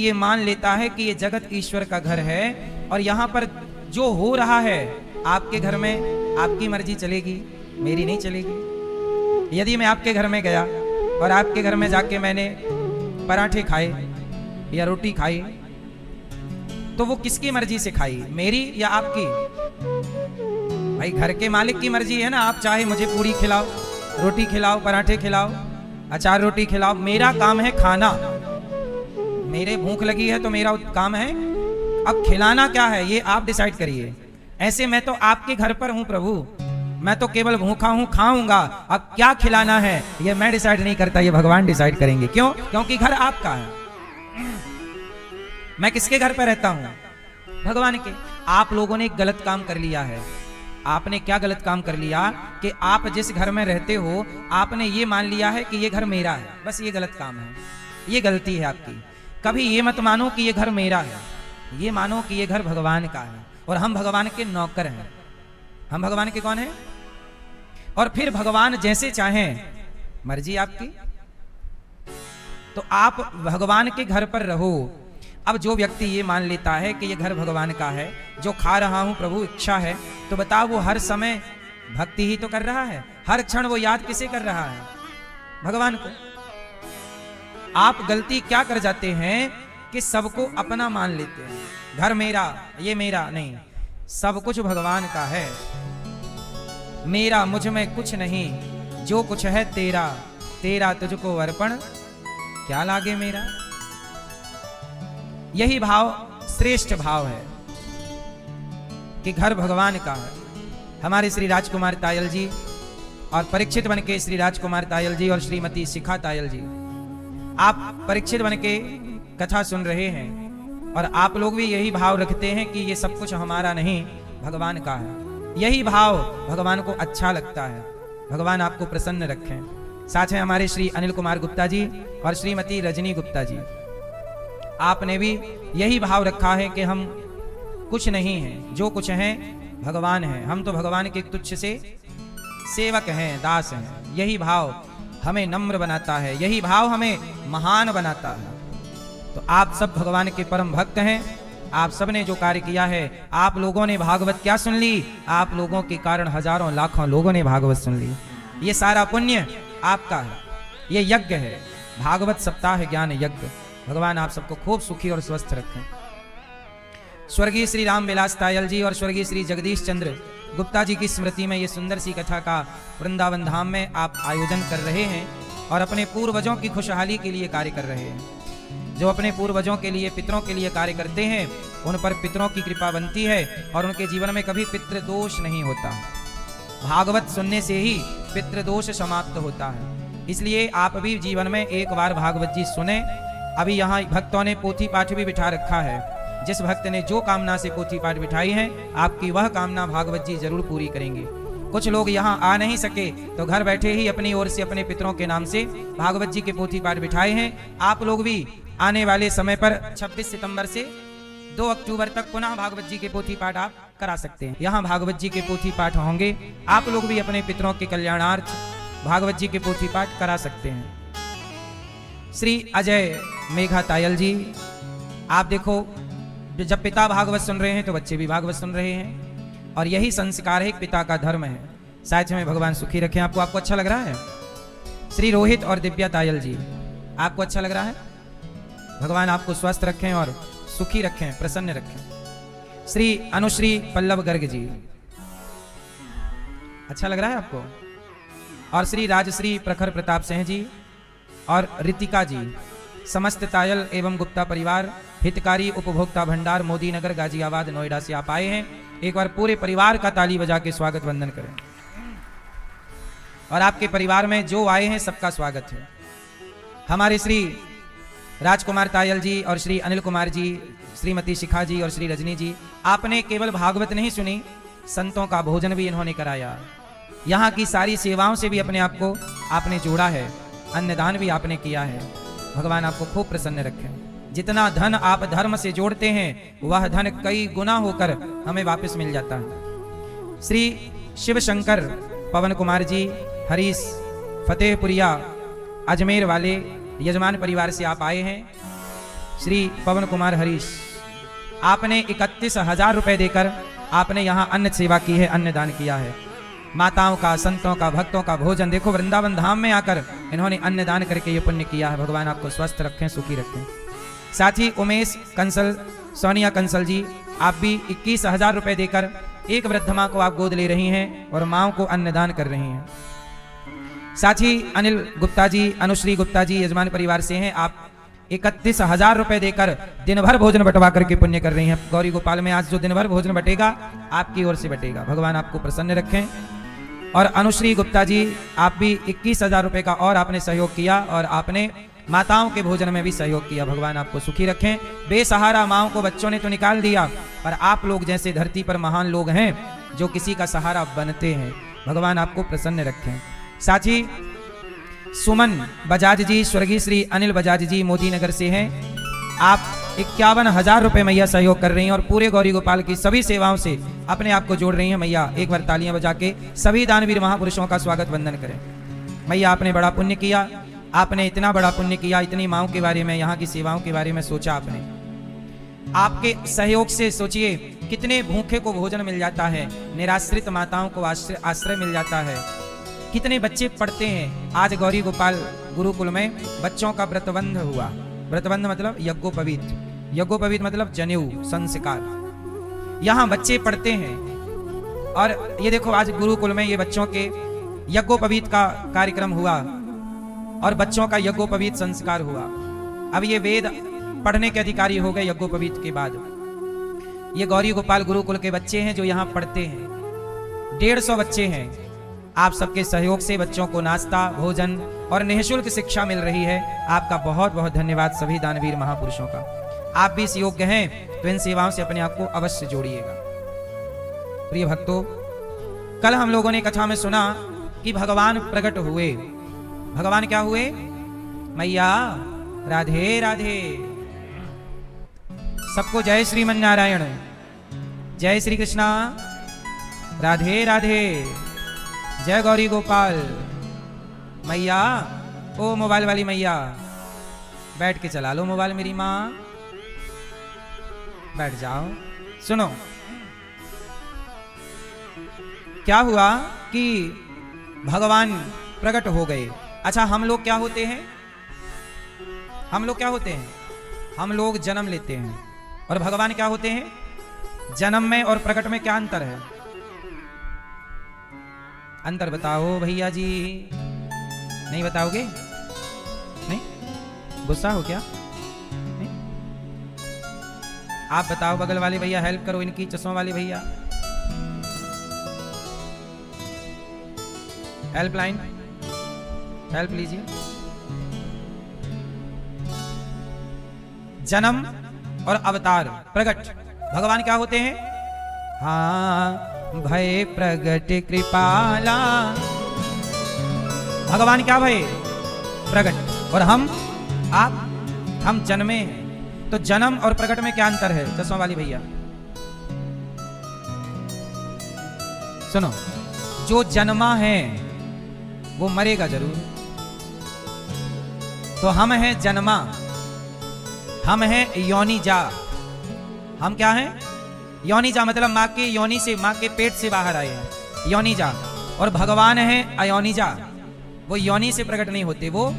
ये मान लेता है कि ये जगत ईश्वर का घर है और यहाँ पर जो हो रहा है आपके घर में आपकी मर्जी चलेगी, मेरी नहीं चलेगी। यदि मैं आपके घर में गया और आपके घर में जाके मैंने पराठे खाए या रोटी खाई, तो वो किसकी मर्जी से खाई, मेरी या आपकी? भाई घर के मालिक की मर्जी है ना। आप चाहे मुझे पूरी खिलाओ, रोटी खिलाओ, पराठे खिलाओ, अचार रोटी खिलाओ, मेरा काम है खाना। मेरे भूख लगी है तो मेरा काम है अब खिलाना क्या है ये आप डिसाइड करिए। ऐसे मैं तो आपके घर पर हूं प्रभु, मैं तो केवल भूखा हूं, खाऊंगा। अब क्या खिलाना है ये मैं डिसाइड नहीं करता, ये भगवान डिसाइड करेंगे। क्यों? क्योंकि घर आपका है। मैं किसके घर पर रहता हूं? भगवान के। आप लोगों ने एक गलत काम कर लिया है। आपने क्या गलत काम कर लिया कि आप जिस घर में रहते हो आपने ये मान लिया है कि ये घर मेरा है। बस ये गलत काम है, ये गलती है आपकी। कभी ये मत मानो कि ये घर मेरा है, ये मानो कि ये घर भगवान का है और हम भगवान के नौकर हैं। हम भगवान के कौन हैं? और फिर भगवान जैसे चाहें, मर्जी आपकी। तो आप भगवान के घर पर रहो। अब जो व्यक्ति ये मान लेता है कि ये घर भगवान का है, जो खा रहा हूं प्रभु इच्छा है, तो बताओ वो हर समय भक्ति ही तो कर रहा है। हर क्षण वो याद किसे कर रहा है? भगवान को। आप गलती क्या कर जाते हैं कि सबको अपना मान लेते हैं। घर मेरा, ये मेरा नहीं, सब कुछ भगवान का है। मेरा मुझ में कुछ नहीं, जो कुछ है तेरा, तेरा तुझको अर्पण क्या लागे मेरा। यही भाव श्रेष्ठ भाव है कि घर भगवान का है। हमारे श्री राजकुमार तायल जी और परीक्षित बन के श्री राजकुमार तायल जी और श्रीमती शिखा तायल जी, आप परीक्षित बन के कथा सुन रहे हैं और आप लोग भी यही भाव रखते हैं कि ये सब कुछ हमारा नहीं, भगवान का है। यही भाव भगवान को अच्छा लगता है। भगवान आपको प्रसन्न रखें। साथ में हमारे श्री अनिल कुमार गुप्ता जी और श्रीमती रजनी गुप्ता जी, आपने भी यही भाव रखा है कि हम कुछ नहीं हैं, जो कुछ हैं भगवान हैं। हम तो भगवान के तुच्छ से सेवक हैं, दास हैं। यही भाव हमें नम्र बनाता है, यही भाव हमें महान बनाता है। तो आप सब भगवान के परम भक्त हैं। आप सब ने जो कार्य किया है, आप लोगों ने भागवत क्या सुन ली, आप लोगों के कारण हजारों लाखों लोगों ने भागवत सुन ली। ये सारा पुण्य आपका है, ये यज्ञ है, भागवत सप्ताह ज्ञान यज्ञ। भगवान आप सबको खूब सुखी और स्वस्थ रखें। स्वर्गीय श्री राम विलास तायल जी और स्वर्गीय श्री जगदीश चंद्र गुप्ता जी की स्मृति में ये सुंदर सी कथा का वृंदावन धाम में आप आयोजन कर रहे हैं और अपने पूर्वजों की खुशहाली के लिए कार्य कर रहे हैं। जो अपने पूर्वजों के लिए, पितरों के लिए कार्य करते हैं, उन पर पितरों की कृपा बनती है और उनके जीवन में कभी पितृदोष नहीं होता। भागवत सुनने से ही पितृदोष समाप्त होता है। इसलिए आप भी जीवन में एक बार भागवत जी सुने। अभी यहाँ भक्तों ने पोथी पाठ भी बिठा रखा है। जिस भक्त ने जो कामना से पोथी पाठ बिठाई है, आपकी वह कामना भागवत जी जरूर पूरी करेंगे। कुछ लोग यहाँ आ नहीं सके तो घर बैठे ही अपनी ओर से अपने पितरों के नाम से भागवत जी के पोथी पाठ बिठाए हैं। आप लोग भी आने वाले समय पर 26 सितंबर से 2 अक्टूबर तक पुनः भागवत जी के पोथी पाठ आप करा सकते हैं। यहाँ भागवत जी के पोथी पाठ होंगे। आप लोग भी अपने पितरों के कल्याणार्थ भागवत जी के पोथी पाठ करा सकते हैं। श्री अजय मेघा तायल जी, आप देखो जब पिता भागवत सुन रहे हैं तो बच्चे भी भागवत सुन रहे हैं और यही संस्कार है, पिता का धर्म है। साथ में भगवान सुखी रखें आपको। आपको अच्छा लग रहा है? श्री रोहित और दिव्या तायल जी, आपको अच्छा लग रहा है? भगवान आपको स्वस्थ रखें और सुखी रखें, प्रसन्न रखें। श्री अनुश्री पल्लव गर्ग जी, अच्छा लग रहा है आपको? और श्री राजश्री प्रखर प्रताप सिंह जी और रितिका जी, समस्त तायल एवं गुप्ता परिवार, हितकारी उपभोक्ता भंडार, मोदी नगर, गाजियाबाद, नोएडा से आप आए हैं। एक बार पूरे परिवार का ताली बजा के स्वागत वंदन करें। और आपके परिवार में जो आए हैं सबका स्वागत है। हमारे श्री राजकुमार तायल जी और श्री अनिल कुमार जी, श्रीमती शिखा जी और श्री रजनी जी, आपने केवल भागवत नहीं सुनी, संतों का भोजन भी इन्होंने कराया। यहाँ की सारी सेवाओं से भी अपने आप को आपने जोड़ा है, अन्नदान भी आपने किया है। भगवान आपको खूब प्रसन्न रखें। जितना धन आप धर्म से जोड़ते हैं वह धन कई गुना होकर हमें वापस मिल जाता है। श्री शिव शंकर पवन कुमार जी, हरीश फतेहपुरिया अजमेर वाले यजमान परिवार से आप आए हैं। श्री पवन कुमार हरीश, आपने 31,000 रुपए देकर आपने यहाँ अन्न सेवा की है, अन्न दान किया है। माताओं का, संतों का, भक्तों का भोजन, देखो वृंदावन धाम में आकर इन्होंने अन्न दान करके ये पुण्य किया है। भगवान आपको स्वस्थ रखें, सुखी रखें। साथ ही उमेश कंसल, सोनिया कंसल जी, आप भी 21,000 रुपए देकर एक वृद्ध माँ को आप गोद ले रही हैं और माँ को अन्नदान कर रही हैं। साथ ही अनिल गुप्ता जी, अनुश्री गुप्ता जी यजमान परिवार से हैं, आप 31,000 रुपए देकर दिन भर भोजन बंटवा करके पुण्य कर रही हैं। गौरी गोपाल में आज जो दिन भर भोजन बटेगा आपकी ओर से बटेगा। भगवान आपको प्रसन्न रखें। और अनुश्री गुप्ता जी, आप भी 21,000 रुपए का और आपने सहयोग किया और आपने माताओं के भोजन में भी सहयोग किया। भगवान आपको सुखी रखें। बेसहारा माओं को बच्चों ने तो निकाल दिया, पर आप लोग जैसे धरती पर महान लोग हैं जो किसी का सहारा बनते हैं। भगवान आपको प्रसन्न रखें। साथ ही सुमन बजाज जी, स्वर्गीय श्री अनिल बजाज जी मोदी नगर से हैं, आप 51,000 रुपए मैया सहयोग कर रही हैं और पूरे गौरी गोपाल की सभी सेवाओं से अपने आप को जोड़ रही हैं। मैया एक बार तालियां बजा के सभी दानवीर महापुरुषों का स्वागत वंदन करें। मैया आपने बड़ा पुण्य किया, आपने इतना बड़ा पुण्य किया, इतनी माओं के बारे में, यहाँ की सेवाओं के बारे में सोचा आपने। आपके सहयोग से सोचिए कितने भूखे को भोजन मिल जाता है, निराश्रित माताओं को आश्रय मिल जाता है, कितने बच्चे पढ़ते हैं। आज गौरी गोपाल गुरुकुल में बच्चों का व्रतबंध हुआ। व्रतबंध मतलब यज्ञोपवीत, यज्ञोपवीत मतलब जनेऊ संस्कार। यहाँ बच्चे पढ़ते हैं और ये देखो आज गुरुकुल में ये बच्चों के यज्ञोपवीत का कार्यक्रम हुआ और बच्चों का यज्ञोपवीत संस्कार हुआ। अब ये वेद पढ़ने के अधिकारी हो गए यज्ञोपवीत के बाद। ये गौरी गोपाल गुरुकुल के बच्चे हैं जो यहाँ पढ़ते हैं, 150 बच्चे हैं। आप सबके सहयोग से बच्चों को नाश्ता, भोजन और निःशुल्क शिक्षा मिल रही है। आपका बहुत बहुत धन्यवाद सभी दानवीर महापुरुषों का। आप भी इस योग्य हैं तो इन सेवाओं से अपने आप को अवश्य जोड़िएगा। प्रिय भक्तों, कल हम लोगों ने कथा में सुना कि भगवान प्रकट हुए। भगवान क्या हुए? मैया राधे राधे। सबको जय श्रीमन नारायण, जय श्री कृष्णा, राधे राधे, जय गौरी गोपाल। मैया, ओ मोबाइल वाली मैया, बैठ के चला लो मोबाइल मेरी माँ, बैठ जाओ। सुनो क्या हुआ कि भगवान प्रकट हो गए। अच्छा, हम लोग क्या होते हैं? हम लोग क्या होते हैं? हम लोग जन्म लेते हैं और भगवान क्या होते हैं? जन्म में और प्रकट में क्या अंतर है? अंतर बताओ भैया जी। नहीं बताओगे? नहीं? गुस्सा हो क्या? नहीं? आप बताओ बगल वाले भैया, हेल्प करो इनकी, चश्मा वाले भैया, हेल्पलाइन, हेल्प लीजिए। जन्म और अवतार, प्रकट, भगवान क्या होते हैं? हाँ, भय प्रगट कृपाला। भगवान क्या भय? प्रगट। और हम, आप, हम जन्मे हैं। तो जन्म और प्रकट में क्या अंतर है? चश्मा वाली भैया सुनो, जो जन्मा है वो मरेगा जरूर। तो हम हैं जन्मा, हम हैं योनिजा। हम क्या हैं? योनिजा मतलब माँ के योनि से, माँ के पेट से बाहर आए हैं, योनिजा। और भगवान है अयोनिजा, वो योनि से प्रकट नहीं होते, वो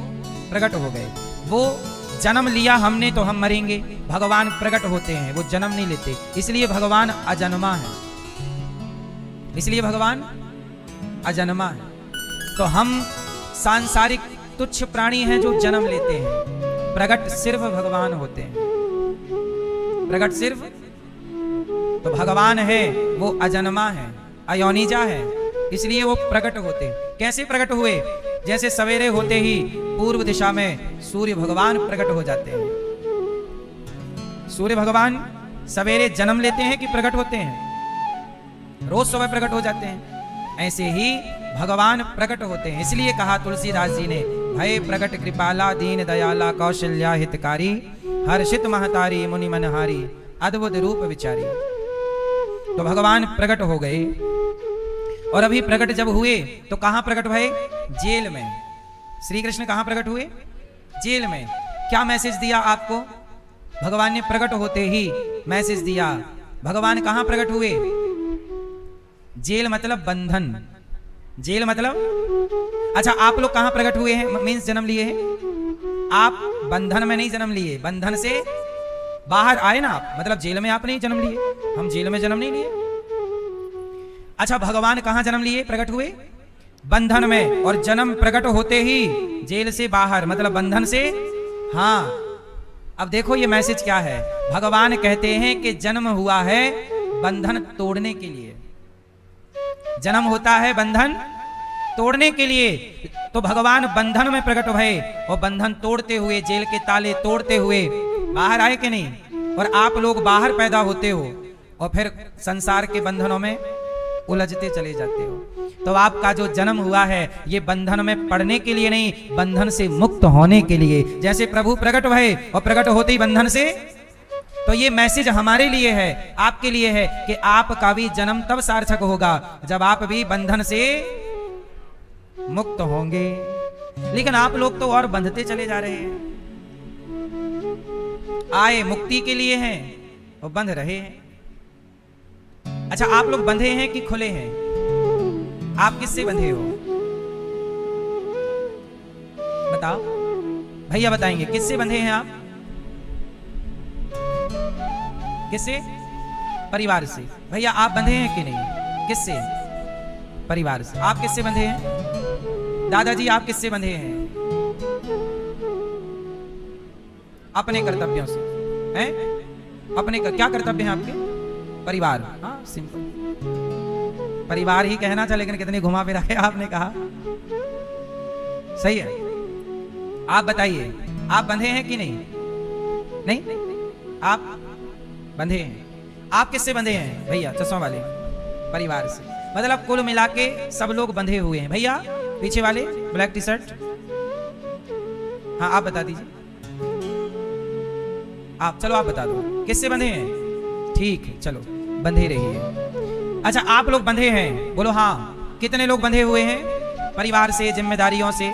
प्रकट हो गए। वो जन्म लिया हमने तो हम मरेंगे, भगवान प्रकट होते हैं, वो जन्म नहीं लेते। इसलिए भगवान अजन्मा है, इसलिए भगवान अजन्मा है। तो हम सांसारिक तुच्छ प्राणी हैं जो जन्म लेते हैं, प्रकट सिर्फ भगवान होते हैं, प्रकट सिर्फ। तो भगवान है वो अजन्मा है, अयोनिजा है, इसलिए वो प्रकट होते हैं। कैसे प्रकट हुए? जैसे सवेरे होते ही पूर्व दिशा में सूर्य भगवान प्रकट हो जाते हैं। सूर्य भगवान सवेरे जन्म लेते हैं कि प्रकट होते हैं? रोज सुबह प्रकट हो जाते हैं। ऐसे ही भगवान प्रकट होते हैं। इसलिए कहा तुलसीदास जी ने, भय प्रकट कृपाला दीन दयाला कौशल्या हितकारी हर्षित महतारी मुनि मनहारी अद्भुत रूप विचारी। तो भगवान प्रकट हो गए। और अभी प्रकट जब हुए तो कहां प्रकट भये? जेल में। श्री कृष्ण कहां प्रकट हुए? जेल में। क्या मैसेज दिया आपको? भगवान ने प्रकट होते ही मैसेज दिया। भगवान कहां प्रकट हुए? जेल मतलब बंधन, जेल मतलब, अच्छा आप लोग कहां प्रकट हुए हैं, मीन्स जन्म लिए हैं? आप बंधन में नहीं जन्म लिए, बंधन से बाहर आए ना आप, मतलब जेल में आप नहीं जन्म लिए, हम जेल में जन्म नहीं लिए। अच्छा भगवान कहां जन्म लिए, प्रकट हुए? बंधन में, और जन्म प्रकट होते ही जेल से बाहर, मतलब बंधन से। हाँ अब देखो ये मैसेज क्या है। भगवान कहते हैं कि जन्म हुआ है बंधन तोड़ने के लिए, जन्म होता है बंधन तोड़ने के लिए। तो भगवान बंधन में प्रकट भये और बंधन तोड़ते हुए, जेल के ताले तोड़ते हुए बाहर आए कि नहीं? और आप लोग बाहर पैदा होते हो और फिर संसार के बंधनों में उलझते चले जाते हो। तो आपका जो जन्म हुआ है ये बंधन में पड़ने के लिए नहीं, बंधन से मुक्त होने के लिए। जैसे प्रभु प्रकट भये और प्रकट होते ही बंधन से, तो ये मैसेज हमारे लिए है, आपके लिए है कि आपका भी जन्म तब सार्थक होगा जब आप भी बंधन से मुक्त होंगे। लेकिन आप लोग तो और बंधते चले जा रहे हैं। आए मुक्ति के लिए हैं और बंध रहे हैं। अच्छा आप लोग बंधे हैं कि खुले हैं? आप किससे बंधे हो बताओ, भैया बताएंगे किससे बंधे हैं आप? किससे? परिवार से। भैया आप बंधे हैं कि नहीं? किससे? परिवार से। आप किससे बंधे हैं? दादाजी आप किससे बंधे हैं? अपने कर्तव्यों से हैं? अपने क्या कर्तव्य हैं आपके? परिवार। हाँ सिंपल, परिवार ही कहना था, लेकिन कितनी घुमा फिरा के आपने कहा। सही है। आप बताइए आप बंधे हैं कि नहीं? नहीं आप बंधे हैं। आप किससे बंधे हैं भैया? चश्मा वाले। परिवार से, मतलब कुल मिला के सब लोग बंधे हुए हैं। भैया पीछे वाले ब्लैक टी शर्ट, हाँ आप बता दीजिए। आप चलो आप बता दो किससे बंधे हैं? ठीक है चलो बंधे रहिए। अच्छा आप लोग बंधे हैं, बोलो हाँ। कितने लोग बंधे हुए हैं? परिवार से, जिम्मेदारियों से,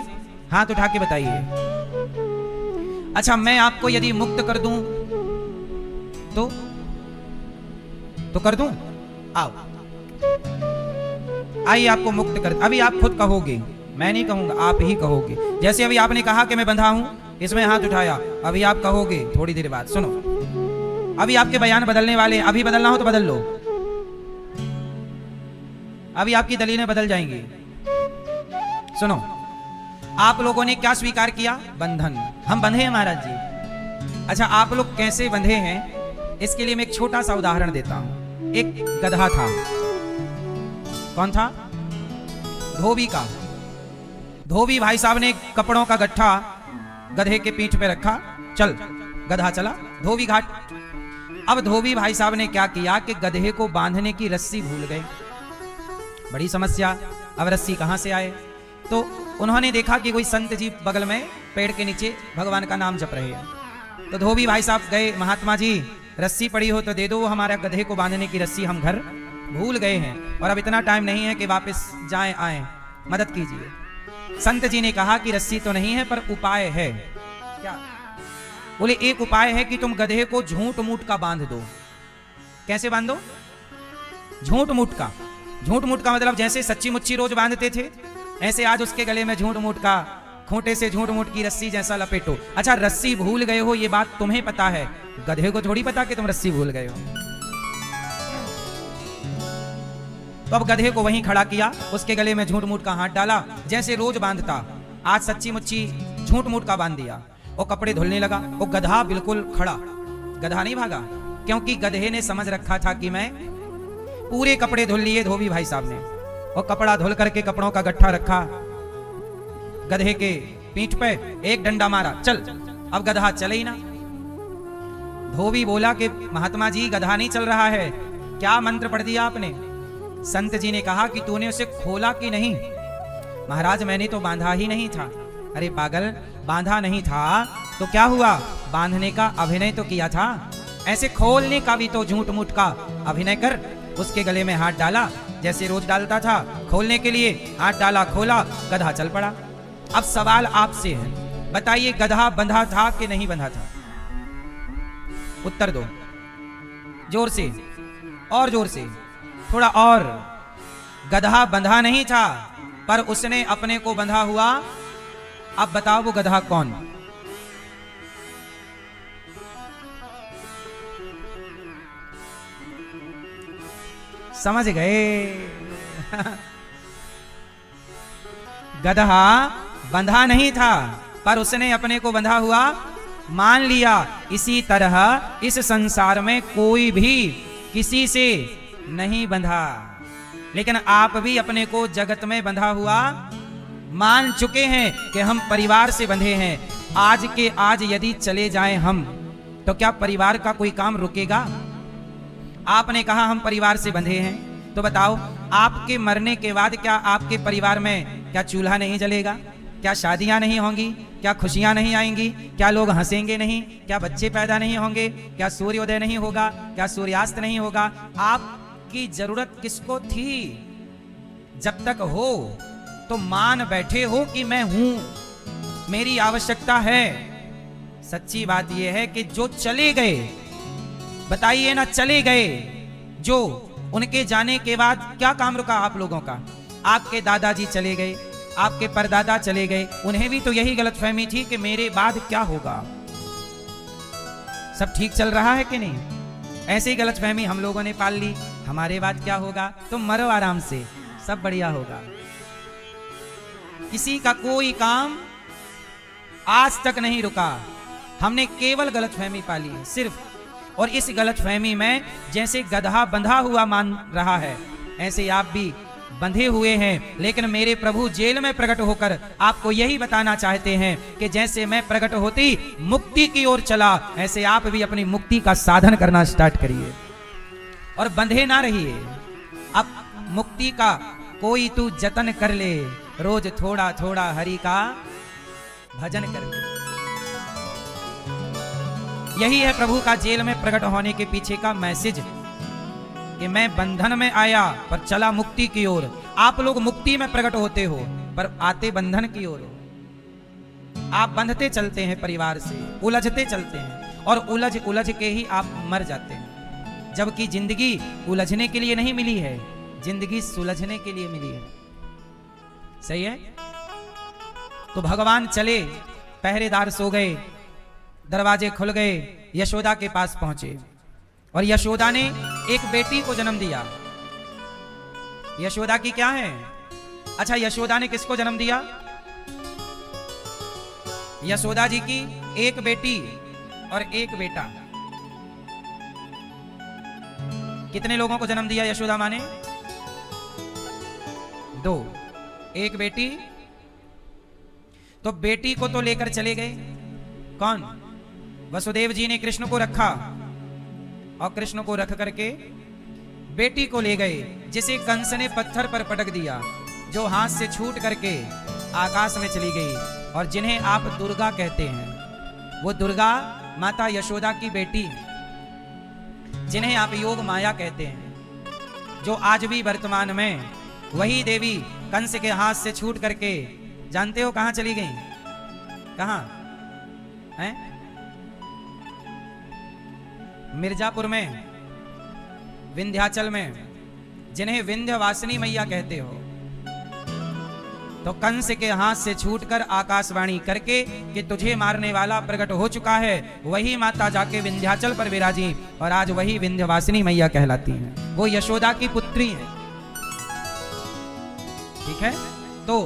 हाथ उठा के बताइए। अच्छा मैं आपको यदि मुक्त कर दूं तो कर दूं? आओ आइए आपको मुक्त कर। अभी आप खुद कहोगे, मैं नहीं कहूंगा, आप ही कहोगे। जैसे अभी आपने कहा कि मैं बंधा हूं, इसमें हाथ उठाया, अभी आप कहोगे थोड़ी देर बाद। सुनो अभी आपके बयान बदलने वाले हैं, अभी बदलना हो तो बदल लो, अभी आपकी दलीलें बदल जाएंगी। सुनो आप लोगों ने क्या स्वीकार किया? बंधन। हम बंधे हैं महाराज जी। अच्छा आप लोग कैसे बंधे हैं इसके लिए मैं एक छोटा सा उदाहरण देता हूं। एक गधा था, कौन था? धोबी का। धोबी भाई साहब ने कपड़ों का गट्ठा गधे के पीठ पे रखा, चल गधा चला धोबी घाट। अब धोबी भाई साहब ने क्या किया कि गधे को बांधने की रस्सी भूल गए। बड़ी समस्या, अब रस्सी कहां से आए? तो उन्होंने देखा कि कोई संत जी बगल में पेड़ के नीचे भगवान का नाम जप रहे हैं। तो धोबी भाई साहब गए, महात्मा जी रस्सी पड़ी हो तो दे दो, हमारा गधे को बांधने की रस्सी हम घर भूल गए हैं और अब इतना टाइम नहीं है कि वापस जाएं आए, मदद कीजिए। संत जी ने कहा कि रस्सी तो नहीं है पर उपाय है। क्या? बोले एक उपाय है कि तुम गधे को झूठ मूठ का बांध दो। कैसे बांधो? झूठ मूठ का। झूठ मूठ का मतलब जैसे सच्ची मुच्ची रोज बांधते थे, ऐसे आज उसके गले में झूठ मूठ का, खूंटे से झूठ मूठ की रस्सी जैसा लपेटो। अच्छा रस्सी भूल गए हो ये बात तुम्हें पता है, गधे को थोड़ी पता कि तुम रस्सी भूल गए हो। तो अब गधे को वहीं खड़ा किया, उसके गले में झूठ मूठ का हाथ डाला, जैसे रोज बांधता आज सच्ची मुच्ची झूठ मूठ का बांध दिया और कपड़े धुलने लगा। वो गधा बिल्कुल खड़ा, गधा नहीं भागा, क्योंकि गधे ने समझ रखा था कि मैं पूरे कपड़े धुल लिए धोबी भाई साहब ने, और कपड़ा धुल करके कपड़ों का गट्ठा रखा गधे के पीठ पे, एक डंडा मारा, चल। अब गधा चले ही ना। धोबी बोला कि महात्मा जी गधा नहीं चल रहा है, क्या मंत्र पढ़ दिया आपने? संत जी ने कहा कि तूने उसे खोला कि नहीं? महाराज मैंने तो बांधा ही नहीं था। अरे पागल, बांधा नहीं था तो क्या हुआ? बांधने का अभिनय तो किया था, ऐसे खोलने का भी तो झूठ मूठ का अभिनय कर। उसके गले में हाथ डाला जैसे रोज डालता था, खोलने के लिए हाथ डाला, खोला, गधा चल पड़ा। अब सवाल आपसे है, बताइए गधा बंधा था कि नहीं बंधा था? उत्तर दो, जोर से, और जोर से, थोड़ा और। गधा बंधा नहीं था, पर उसने अपने को बंधा हुआ। अब बताओ वो गधा कौन? समझ गए? गधा बंधा नहीं था, पर उसने अपने को बंधा हुआ मान लिया। इसी तरह इस संसार में कोई भी किसी से नहीं बंधा, लेकिन आप भी अपने को जगत में बंधा हुआ मान चुके हैं कि हम परिवार से बंधे हैं। आज के आज यदि चले जाएं हम, तो क्या परिवार का कोई काम रुकेगा? आपने कहा हम परिवार से बंधे हैं, तो बताओ आपके मरने के बाद क्या आपके परिवार में क्या चूल्हा नहीं जलेगा? क्या शादियां नहीं होंगी? क्या खुशियां नहीं आएंगी? क्या लोग हंसेंगे नहीं? क्या बच्चे पैदा नहीं होंगे? क्या सूर्योदय नहीं होगा? क्या सूर्यास्त नहीं होगा? आपकी जरूरत किसको थी? जब तक हो तो मान बैठे हो कि मैं हूं, मेरी आवश्यकता है। सच्ची बात यह है कि जो चले गए, बताइए ना, चले गए जो, उनके जाने के बाद क्या काम रुका आप लोगों का? आपके दादाजी चले गए, आपके परदादा चले गए, उन्हें भी तो यही गलतफहमी थी कि मेरे बाद क्या होगा, सब ठीक चल रहा है कि नहीं। ऐसी ही गलतफहमी हम लोगों ने पाल ली, हमारे बाद क्या होगा, तुम मरो आराम से, सब बढ़िया होगा। किसी का कोई काम आज तक नहीं रुका, हमने केवल गलतफहमी पाली है सिर्फ। और इस गलतफहमी में जैसे गधा बंधा हुआ मान रहा है, ऐसे आप भी बंधे हुए हैं। लेकिन मेरे प्रभु जेल में प्रकट होकर आपको यही बताना चाहते हैं कि जैसे मैं प्रकट होती मुक्ति की ओर चला, ऐसे आप भी अपनी मुक्ति का साधन करना स्टार्ट करिए और बंधे ना रहिए। अब मुक्ति का कोई तू जतन कर ले, रोज थोड़ा थोड़ा हरि का भजन कर ले। यही है प्रभु का जेल में प्रकट होने के पीछे का मैसेज, कि मैं बंधन में आया पर चला मुक्ति की ओर। आप लोग मुक्ति में प्रकट होते हो पर आते बंधन की ओर हो। आप बंधते चलते हैं परिवार से, उलझते चलते हैं और उलझ उलझ के ही आप मर जाते हैं। जबकि जिंदगी उलझने के लिए नहीं मिली है, जिंदगी सुलझने के लिए मिली है। सही है? तो भगवान चले, पहरेदार सो गए, दरवाजे खुल गए, यशोदा के पास पहुंचे और यशोदा ने एक बेटी को जन्म दिया। यशोदा की क्या है? अच्छा, यशोदा ने किसको जन्म दिया? यशोदा जी की एक बेटी और एक बेटा। कितने लोगों को जन्म दिया यशोदा माँ ने? 2, एक बेटी। तो बेटी को तो लेकर चले गए कौन? वसुदेव जी ने कृष्ण को रखा और कृष्ण को रख करके बेटी को ले गए, जिसे कंस ने पत्थर पर पटक दिया, जो हाथ से छूट करके आकाश में चली गई। और जिन्हें आप दुर्गा कहते हैं, वो दुर्गा माता यशोदा की बेटी, जिन्हें आप योग माया कहते हैं, जो आज भी वर्तमान में वही देवी कंस के हाथ से छूट करके जानते हो कहां चली गई? कहां हैं? मिर्जापुर में, विंध्याचल में, जिन्हें विंध्यवासिनी मैया कहते हो। तो कंस के हाथ से छूटकर आकाशवाणी करके कि तुझे मारने वाला प्रकट हो चुका है, वही माता जाके विंध्याचल पर विराजी और आज वही विंध्यवासिनी मैया कहलाती हैं। वो यशोदा की पुत्री है। ठीक है? तो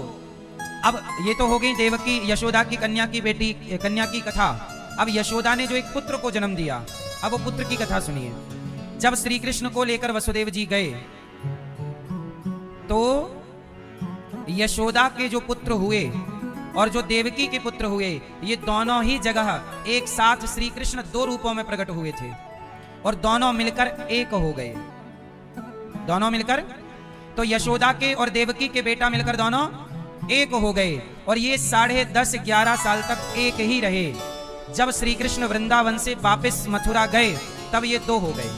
अब ये तो हो गई देवकी यशोदा की कन्या की बेटी, कन्या की कथा। अब यशोदा ने जो एक पुत्र को जन्म दिया, अब वो पुत्र की कथा सुनिए। जब श्री कृष्ण को लेकर वसुदेव जी गए तो यशोदा के जो पुत्र हुए और जो देवकी के पुत्र हुए, ये दोनों ही जगह एक साथ श्री कृष्ण 2 रूपों में प्रकट हुए थे और दोनों मिलकर एक हो गए। दोनों मिलकर, तो यशोदा के और देवकी के बेटा मिलकर दोनों एक हो गए और ये 10.5-11 साल तक एक ही रहे। जब श्री कृष्ण वृंदावन से वापस मथुरा गए तब ये 2 हो गए।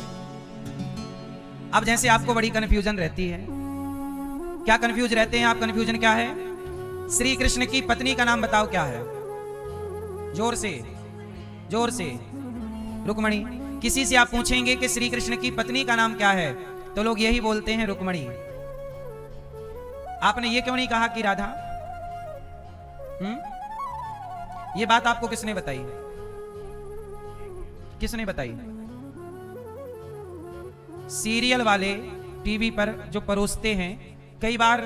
अब जैसे आपको बड़ी कंफ्यूजन रहती है, क्या कंफ्यूज रहते हैं आप? कंफ्यूजन क्या है? श्री कृष्ण की पत्नी का नाम बताओ क्या है? जोर से, जोर से। रुक्मणी। किसी से आप पूछेंगे कि श्री कृष्ण की पत्नी का नाम क्या है, तो लोग यही बोलते हैं रुक्मणी। आपने ये क्यों नहीं कहा कि राधा? ये बात आपको किसने बताई? किसने बताई? सीरियल वाले टीवी पर जो परोसते हैं, कई बार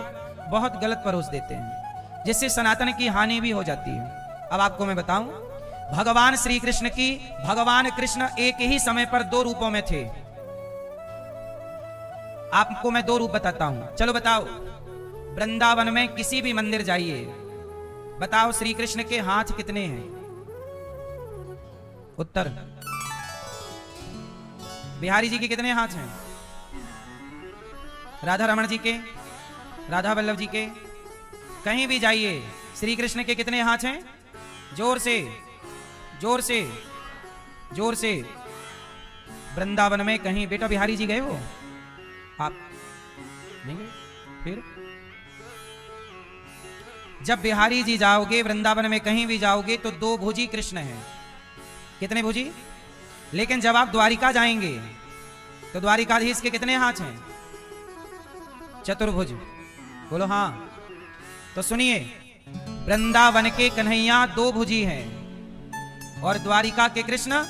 बहुत गलत परोस देते हैं, जिससे सनातन की हानि भी हो जाती है। अब आपको मैं बताऊं, भगवान श्री कृष्ण की, भगवान कृष्ण एक ही समय पर दो रूपों में थे। आपको मैं दो रूप बताता हूं, चलो बताओ। वृंदावन में किसी भी मंदिर जाइए, बताओ श्री कृष्ण के हाथ कितने हैं? उत्तर। बिहारी जी के कितने हाथ हैं? राधा रमण जी के, राधा वल्लभ जी के, कहीं भी जाइए, श्री कृष्ण के कितने हाथ हैं? जोर से, जोर से, जोर से। वृंदावन में कहीं, बेटा बिहारी जी गए हो आप? नहीं गए? फिर जब बिहारी जी जाओगे, वृंदावन में कहीं भी जाओगे, तो दो भुजी कृष्ण हैं। कितने भुजी? लेकिन जब आप द्वारिका जाएंगे तो द्वारिकाधीश के कितने हाथ हैं? चतुर्भुज। बोलो हाँ। तो सुनिए, वृंदावन के कन्हैया दो भुजी हैं और द्वारिका के कृष्ण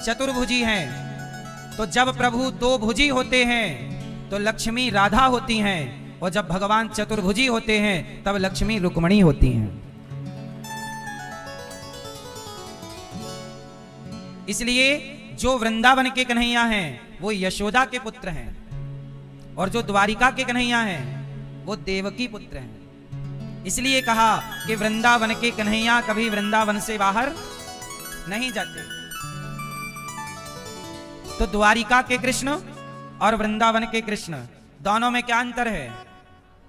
चतुर्भुजी हैं। तो जब प्रभु दो भुजी होते हैं तो लक्ष्मी राधा होती हैं, और जब भगवान चतुर्भुजी होते हैं तब लक्ष्मी रुक्मणी होती हैं। इसलिए जो वृंदावन के कन्हैया हैं वो यशोदा के पुत्र हैं, और जो द्वारिका के कन्हैया हैं वो देवकी पुत्र हैं। इसलिए कहा कि वृंदावन के कन्हैया कभी वृंदावन से बाहर नहीं जाते। तो द्वारिका के कृष्ण और वृंदावन के कृष्ण, दोनों में क्या अंतर है?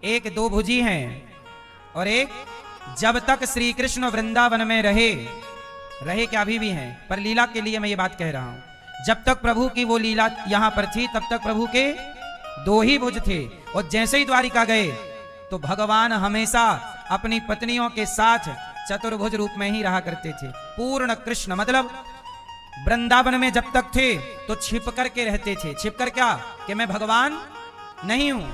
एक दो भुजी हैं और एक, जब तक श्री कृष्ण वृंदावन में रहे क्या अभी भी हैं, पर लीला के लिए मैं ये बात कह रहा हूं, जब तक प्रभु की वो लीला यहां पर थी तब तक प्रभु के दो ही भुज थे। और जैसे ही द्वारिका गए तो भगवान हमेशा अपनी पत्नियों के साथ चतुर्भुज रूप में ही रहा करते थे। पूर्ण कृष्ण मतलब वृंदावन में जब तक थे तो छिप करके रहते थे। छिप कर क्या? कि मैं भगवान नहीं हूं,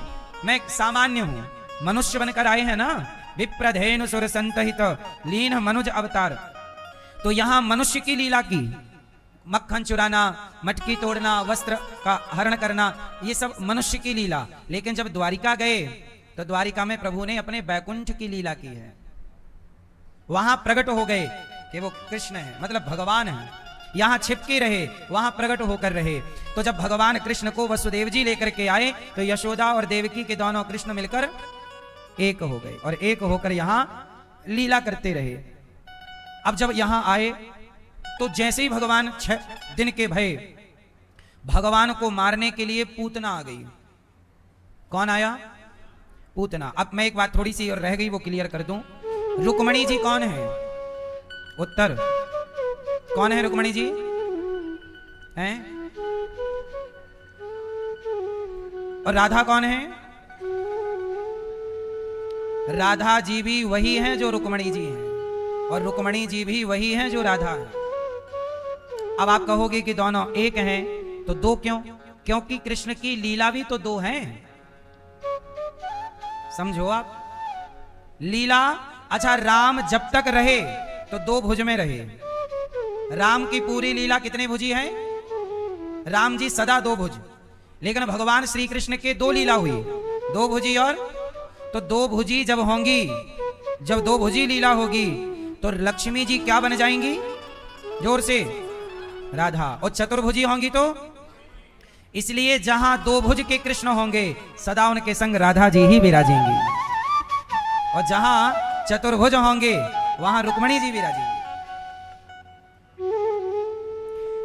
मैं सामान्य हूं, मनुष्य बनकर आए हैं ना। विप्रधेनु सुर संतहित लीन मनुज अवतार। तो यहां मनुष्य की लीला की, मक्खन चुराना, मटकी तोड़ना, वस्त्र का हरण करना, ये सब मनुष्य की लीला। लेकिन जब द्वारिका गए तो द्वारिका में प्रभु ने अपने बैकुंठ की लीला की है। वहां प्रकट हो गए कि वो कृष्ण है, मतलब भगवान है। यहां छिपके रहे, वहां प्रकट होकर रहे। तो जब भगवान कृष्ण को वसुदेव जी लेकर के आए तो यशोदा और देवकी के दोनों कृष्ण मिलकर एक हो गए और एक होकर यहां लीला करते रहे। अब जब यहां आए तो जैसे ही भगवान 6 दिन के भय, भगवान को मारने के लिए पूतना आ गई। कौन आया? पूतना। अब मैं एक बात थोड़ी सी और रह गई वो क्लियर कर दूं। रुक्मणी जी कौन है? उत्तर। कौन है रुक्मणी जी? हैं? और राधा कौन है? राधा जी भी वही हैं जो रुक्मणी जी हैं, और रुक्मणी जी भी वही हैं जो राधा है। अब आप कहोगे कि दोनों एक हैं, तो दो क्यों? क्योंकि कृष्ण की लीला भी तो दो हैं। समझो आप, लीला। अच्छा, राम जब तक रहे तो दो भुज में रहे। राम की पूरी लीला कितने भुजी है? राम जी सदा दो भुज। लेकिन भगवान श्री कृष्ण के दो लीला हुई, दो भुजी। और तो दो भुजी जब होंगी, जब दो भुजी लीला होगी तो लक्ष्मी जी क्या बन जाएंगी? जोर से, राधा। और चतुर्भुजी होंगी तो, इसलिए जहां दो भुज के कृष्ण होंगे सदा उनके संग राधा जी ही विराजेंगी, और जहां चतुर्भुज होंगे वहां रुक्मणी जी विराजेंगी।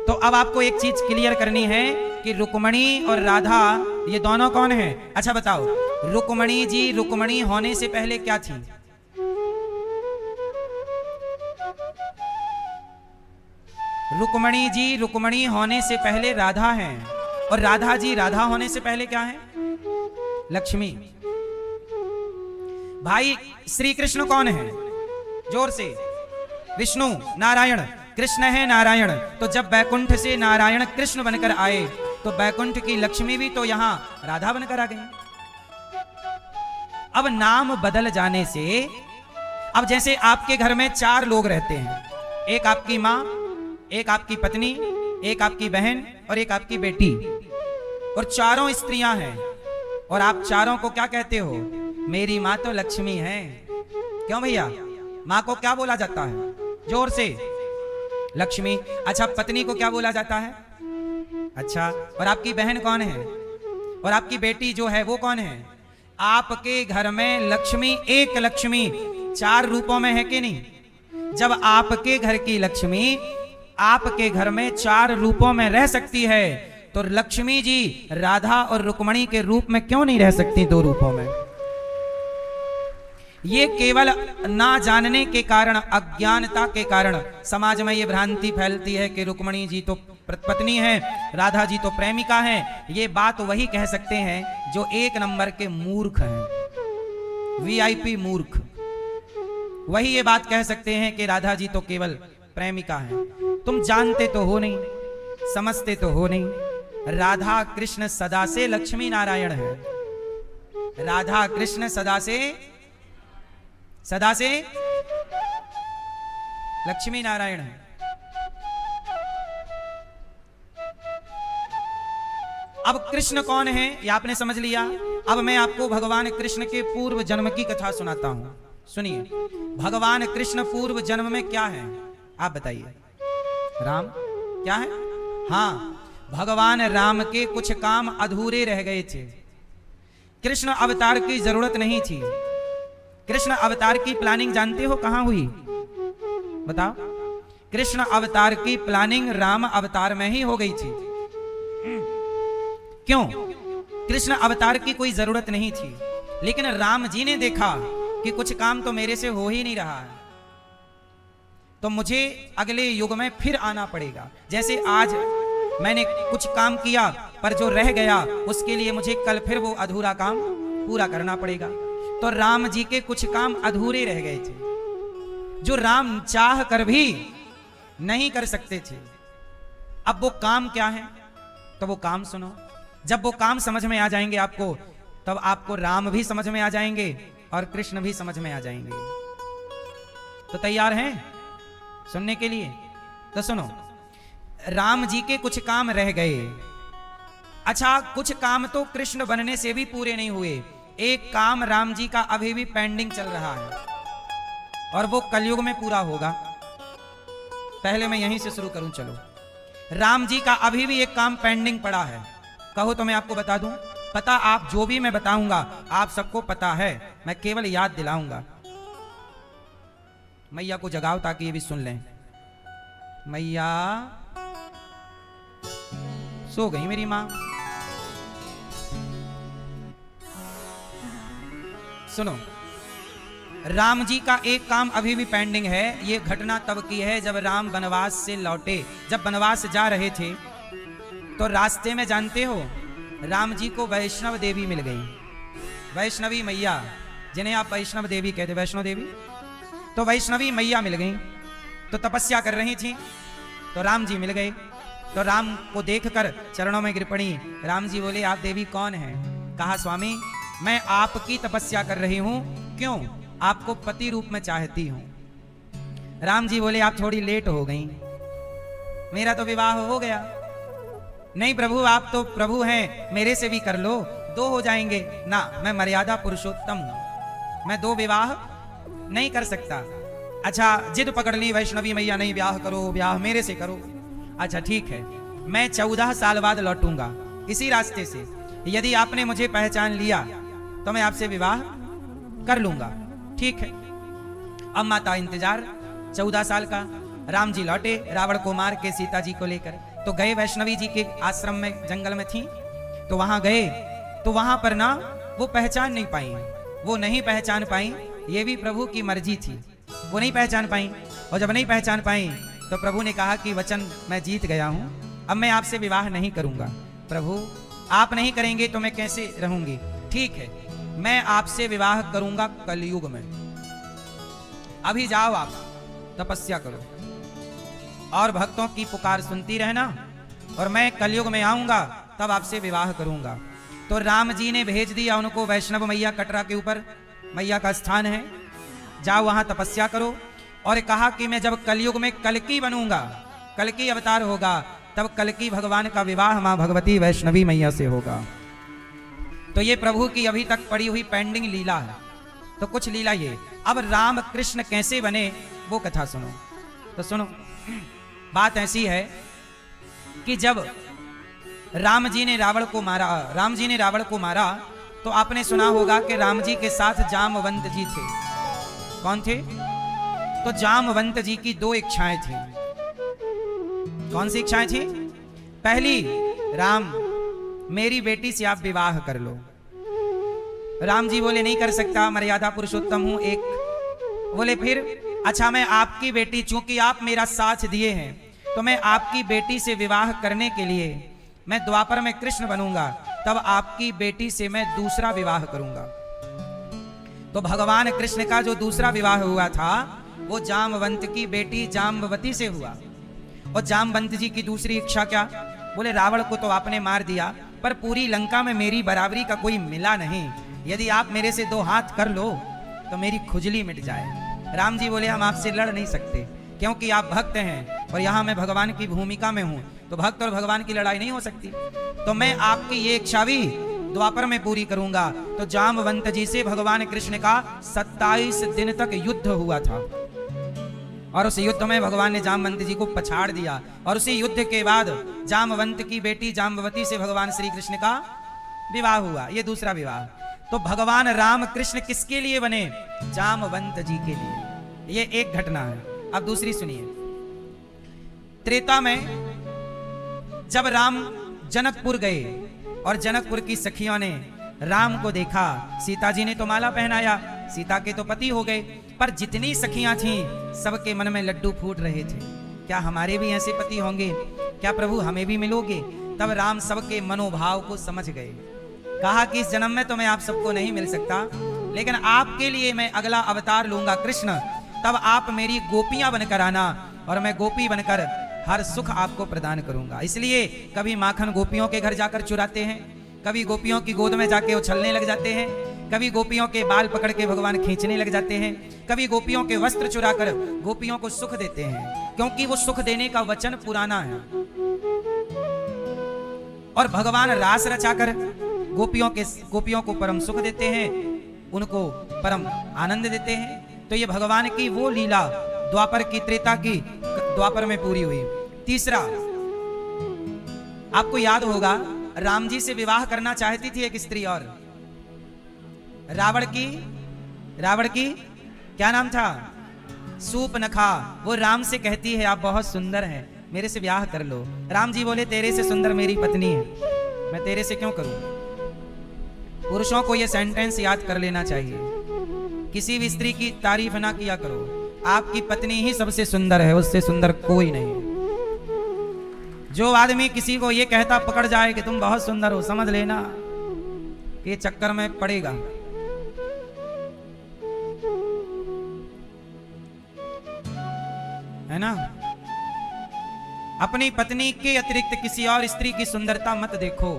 तो अब आपको एक चीज क्लियर करनी है कि रुक्मणी और राधा ये दोनों कौन हैं? अच्छा बताओ, रुक्मणी जी रुक्मणी होने से पहले क्या थी? रुक्मणी जी रुक्मणी होने से पहले राधा हैं, और राधा जी राधा होने से पहले क्या है? लक्ष्मी। भाई श्री कृष्ण कौन है? जोर से। विष्णु, नारायण। कृष्ण है नारायण, तो जब बैकुंठ से नारायण कृष्ण बनकर आए तो बैकुंठ की लक्ष्मी भी तो यहां राधा बनकर आ गई। अब नाम बदल जाने से, अब जैसे आपके घर में 4 लोग रहते हैं, एक आपकी मां, एक आपकी पत्नी, एक आपकी बहन और एक आपकी बेटी, और चारों स्त्रियां हैं, और आप चारों को क्या कहते हो? मेरी मां तो लक्ष्मी है। क्यों भैया? मां को क्या बोला जाता है? जोर से, लक्ष्मी। अच्छा, पत्नी को क्या बोला जाता है? अच्छा, और आपकी बहन कौन है? और आपकी बेटी जो है वो कौन है? आपके घर में लक्ष्मी, एक लक्ष्मी 4 रूपों में है कि नहीं? जब आपके घर की लक्ष्मी आपके घर में 4 रूपों में रह सकती है, तो लक्ष्मी जी राधा और रुक्मणी के रूप में क्यों नहीं रह सकती 2 रूपों में? ये केवल ना जानने के कारण, अज्ञानता के कारण समाज में ये भ्रांति फैलती है कि रुक्मणी जी तो पत्नी है, राधा जी तो प्रेमिका है। ये बात वही कह सकते हैं जो 1 नंबर के मूर्ख हैं, वीआईपी मूर्ख। वही ये बात कह सकते हैं कि राधा जी तो केवल प्रेमिका है। तुम जानते तो हो नहीं, समझते तो हो नहीं, राधा कृष्ण सदा से लक्ष्मी नारायण है। राधा कृष्ण सदा से लक्ष्मी नारायण है। अब कृष्ण कौन है ये आपने समझ लिया। अब मैं आपको भगवान कृष्ण के पूर्व जन्म की कथा सुनाता हूं। सुनिए, भगवान कृष्ण पूर्व जन्म में क्या है आप बताइए? राम क्या है? हां, भगवान राम के कुछ काम अधूरे रह गए थे। कृष्ण अवतार की जरूरत नहीं थी। कृष्ण अवतार की प्लानिंग जानते हो कहां हुई? बताओ। कृष्ण अवतार की प्लानिंग राम अवतार में ही हो गई थी। क्यों? कृष्ण अवतार की कोई जरूरत नहीं थी, लेकिन राम जी ने देखा कि कुछ काम तो मेरे से हो ही नहीं रहा है, तो मुझे अगले युग में फिर आना पड़ेगा। जैसे आज मैंने कुछ काम किया पर जो रह गया उसके लिए मुझे कल फिर वो अधूरा काम पूरा करना पड़ेगा। तो राम जी के कुछ काम अधूरे रह गए थे, जो राम चाह कर भी नहीं कर सकते थे। अब वो काम क्या है? तो वो काम सुनो। जब वो काम समझ में आ जाएंगे आपको, तब आपको राम भी समझ में आ जाएंगे और कृष्ण भी समझ में आ जाएंगे। तो तैयार हैं सुनने के लिए? तो सुनो, राम जी के कुछ काम रह गए। अच्छा, कुछ काम तो कृष्ण बनने से भी पूरे नहीं हुए। एक काम राम जी का अभी भी पेंडिंग चल रहा है और वो कलयुग में पूरा होगा। पहले मैं यहीं से शुरू करूं, चलो। राम जी का अभी भी एक काम पेंडिंग पड़ा है। कहो तो मैं आपको बता दूं? पता आप जो भी मैं बताऊंगा आप सबको पता है, मैं केवल याद दिलाऊंगा। मैया को जगाओ ताकि ये भी सुन लें। मैया सो गई मेरी मां। सुनो, राम जी का एक काम अभी भी पेंडिंग है। ये घटना तब की है जब राम वनवास से लौटे। जब वनवास जा रहे थे तो रास्ते में जानते हो राम जी को वैष्णव देवी मिल गई। वैष्णवी मैया, जिन्हें आप वैष्णव देवी कहते, वैष्णो देवी, तो वैष्णवी मैया मिल गई। तो तपस्या कर रही थी तो राम जी मिल गए। तो राम को देखकर चरणों में गिर पड़ी। राम जी बोले, आप देवी कौन है? कहा, स्वामी मैं आपकी तपस्या कर रही हूं। क्यों? आपको पति रूप में चाहती हूं। राम जी बोले, आप थोड़ी लेट हो गई, मेरा तो विवाह हो गया। नहीं प्रभु, आप तो प्रभु हैं, मेरे से भी कर लो, 2 हो जाएंगे ना। मैं मर्यादा पुरुषोत्तम हूं, मैं 2 विवाह नहीं कर सकता। अच्छा, जिद पकड़ ली वैष्णवी मैया, नहीं ब्याह करो, ब्याह मेरे से करो। अच्छा ठीक है, मैं 14 साल बाद लौटूंगा इसी रास्ते से। यदि आपने मुझे पहचान लिया तो मैं आपसे विवाह कर लूंगा। ठीक है। अब माता इंतजार, 14 साल का। राम जी लौटे रावण को मार के सीता जी को लेकर। तो गए वैष्णवी जी के आश्रम में, जंगल में थी, तो वहां गए तो वहां पर ना वो पहचान नहीं पाई। वो नहीं पहचान पाई, ये भी प्रभु की मर्जी थी। वो नहीं पहचान पाई, और जब नहीं पहचान पाई तो प्रभु ने कहा कि वचन मैं जीत गया हूं, अब मैं आपसे विवाह नहीं करूंगा। प्रभु आप नहीं करेंगे तो मैं कैसे रहूंगी? ठीक है, मैं आपसे विवाह करूंगा कलयुग में। अभी जाओ आप तपस्या करो और भक्तों की पुकार सुनती रहना, और मैं कलयुग में आऊंगा तब आपसे विवाह करूंगा। तो राम जी ने भेज दिया उनको वैष्णव मैया कटरा के ऊपर, मैया का स्थान है, जाओ वहां तपस्या करो। और कहा कि मैं जब कलयुग में कल्कि बनूंगा, कल्कि अवतार होगा, तब कल्कि भगवान का विवाह मां भगवती वैष्णवी मैया से होगा। तो ये प्रभु की अभी तक पड़ी हुई पेंडिंग लीला है। तो कुछ लीला ये, अब राम कृष्ण कैसे बने वो कथा सुनो। तो सुनो, बात ऐसी है कि जब राम जी ने रावण को मारा, तो आपने सुना होगा कि राम जी के साथ जामवंत जी थे। कौन थे? तो जामवंत जी की दो इच्छाएं थी। कौन सी इच्छाएं थी? पहली, राम मेरी बेटी से आप विवाह कर लो। राम जी बोले नहीं कर सकता, मर्यादा पुरुषोत्तम हूं एक। बोले फिर? अच्छा, मैं आपकी बेटी, चूंकि आप मेरा साथ दिए हैं, तो मैं आपकी बेटी से विवाह करने के लिए मैं द्वापर में कृष्ण बनूंगा, तब आपकी बेटी से मैं दूसरा विवाह करूंगा। तो भगवान कृष्ण का जो दूसरा विवाह हुआ था वो जामवंत की बेटी जाम्बवती से हुआ। और जामवंत जी की दूसरी इच्छा क्या? बोले रावण को तो आपने मार दिया, पर पूरी लंका में मेरी बराबरी का कोई मिला नहीं। यदि आप मेरे से दो हाथ कर लो तो मेरी खुजली मिट जाए। राम जी बोले हम आपसे लड़ नहीं सकते, क्योंकि आप भक्त हैं और यहाँ मैं भगवान की भूमिका में हूँ, तो भक्त और भगवान की लड़ाई नहीं हो सकती। तो मैं आपकी ये इच्छा भी द्वापर में पूरी करूंगा। तो जामवंत जी से भगवान कृष्ण का 27 दिन तक युद्ध हुआ था, और उस युद्ध में भगवान ने जामवंत जी को पछाड़ दिया। और उसी युद्ध के बाद जामवंत की बेटी जाम्बवती से भगवान श्री कृष्ण का विवाह हुआ। ये दूसरा विवाह। तो भगवान राम कृष्ण किसके लिए बने? जामवंत जी के लिए। ये एक घटना है। अब दूसरी सुनिए। त्रेता में जब राम जनकपुर गए और जनकपुर की सखियों ने राम को देखा, सीता जी ने तो माला पहनाया, सीता के तो पति हो गए, पर जितनी सखियां थीं सबके मन में लड्डू फूट रहे थे। क्या हमारे भी ऐसे पति होंगे? क्या प्रभु हमें भी मिलोगे? तब राम सबके मनोभाव को समझ गए। कहा कि इस जन्म में तो मैं आप सबको नहीं मिल सकता, लेकिन आपके लिए मैं अगला अवतार लूंगा कृष्ण, तब आप मेरी गोपियां बनकर आना और मैं गोपी बनकर हर सुख आपको प्रदान करूंगा। इसलिए कभी माखन गोपियों के घर जाकर चुराते हैं, कभी गोपियों की गोद में जाके उछलने लग जाते हैं, कभी गोपियों के बाल पकड़ के भगवान खींचने लग जाते हैं, कभी गोपियों के वस्त्र चुराकर गोपियों को सुख देते हैं, क्योंकि वो सुख देने का वचन पुराना है। और भगवान रास रचाकर गोपियों को परम सुख देते हैं, उनको परम आनंद देते हैं। तो ये भगवान की वो लीला द्वापर की, त्रेता की द्वापर में पूरी हुई। तीसरा, आपको याद होगा राम जी से विवाह करना चाहती थी एक स्त्री, और रावण की क्या नाम था? सूपनखा। वो राम से कहती है आप बहुत सुंदर हैं, मेरे से ब्याह कर लो। राम जी बोले तेरे से सुंदर मेरी पत्नी है, मैं तेरे से क्यों करूं? पुरुषों को यह सेंटेंस याद कर लेना चाहिए, किसी भी स्त्री की तारीफ ना किया करो, आपकी पत्नी ही सबसे सुंदर है, उससे सुंदर कोई नहीं। जो आदमी किसी को ये कहता पकड़ जाए कि तुम बहुत सुंदर हो, समझ लेना कि चक्कर में पड़ेगा। है ना? अपनी पत्नी के अतिरिक्त किसी और स्त्री की सुंदरता मत देखो,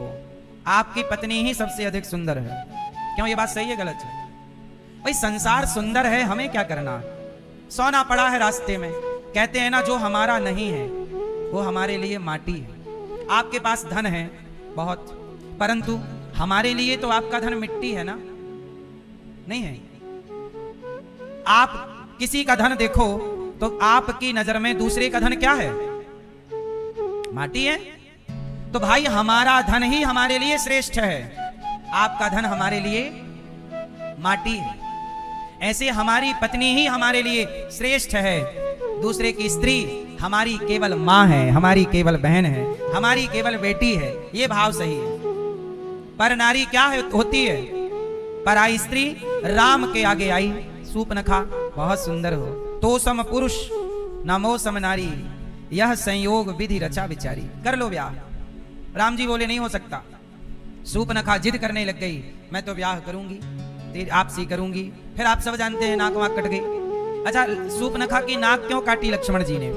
आपकी पत्नी ही सबसे अधिक सुंदर है। क्यों? ये बात सही है गलत है? भाई संसार सुंदर है, हमें क्या करना? सोना पड़ा है रास्ते में, कहते हैं ना जो हमारा नहीं है वो हमारे लिए माटी है। आपके पास धन है बहुत, परंतु हमारे लिए तो आपका धन मिट्टी है ना? नहीं है? आप किसी का धन देखो तो आपकी नजर में दूसरे का धन क्या है? माटी है। तो भाई हमारा धन ही हमारे लिए श्रेष्ठ है, आपका धन हमारे लिए माटी है। ऐसे हमारी पत्नी ही हमारे लिए श्रेष्ठ है, दूसरे की स्त्री हमारी केवल माँ है, हमारी केवल बहन है, हमारी केवल बेटी है। ये भाव सही है। पर नारी क्या होती है? पराई स्त्री राम के आगे आई, सूपनखा बहुत सुंदर हो, तो सम पुरुष नमो सम नारी, यह संयोग विधि रचा विचारी। कर लो ब्याह। राम जी बोले नहीं हो सकता। सूपनखा जिद करने लग गई, मैं तो ब्याह करूंगी, आपसे करूंगी। फिर आप सब जानते हैं नाक वाक कट गई। अच्छा, सूपनखा की नाक क्यों काटी लक्ष्मण जी ने?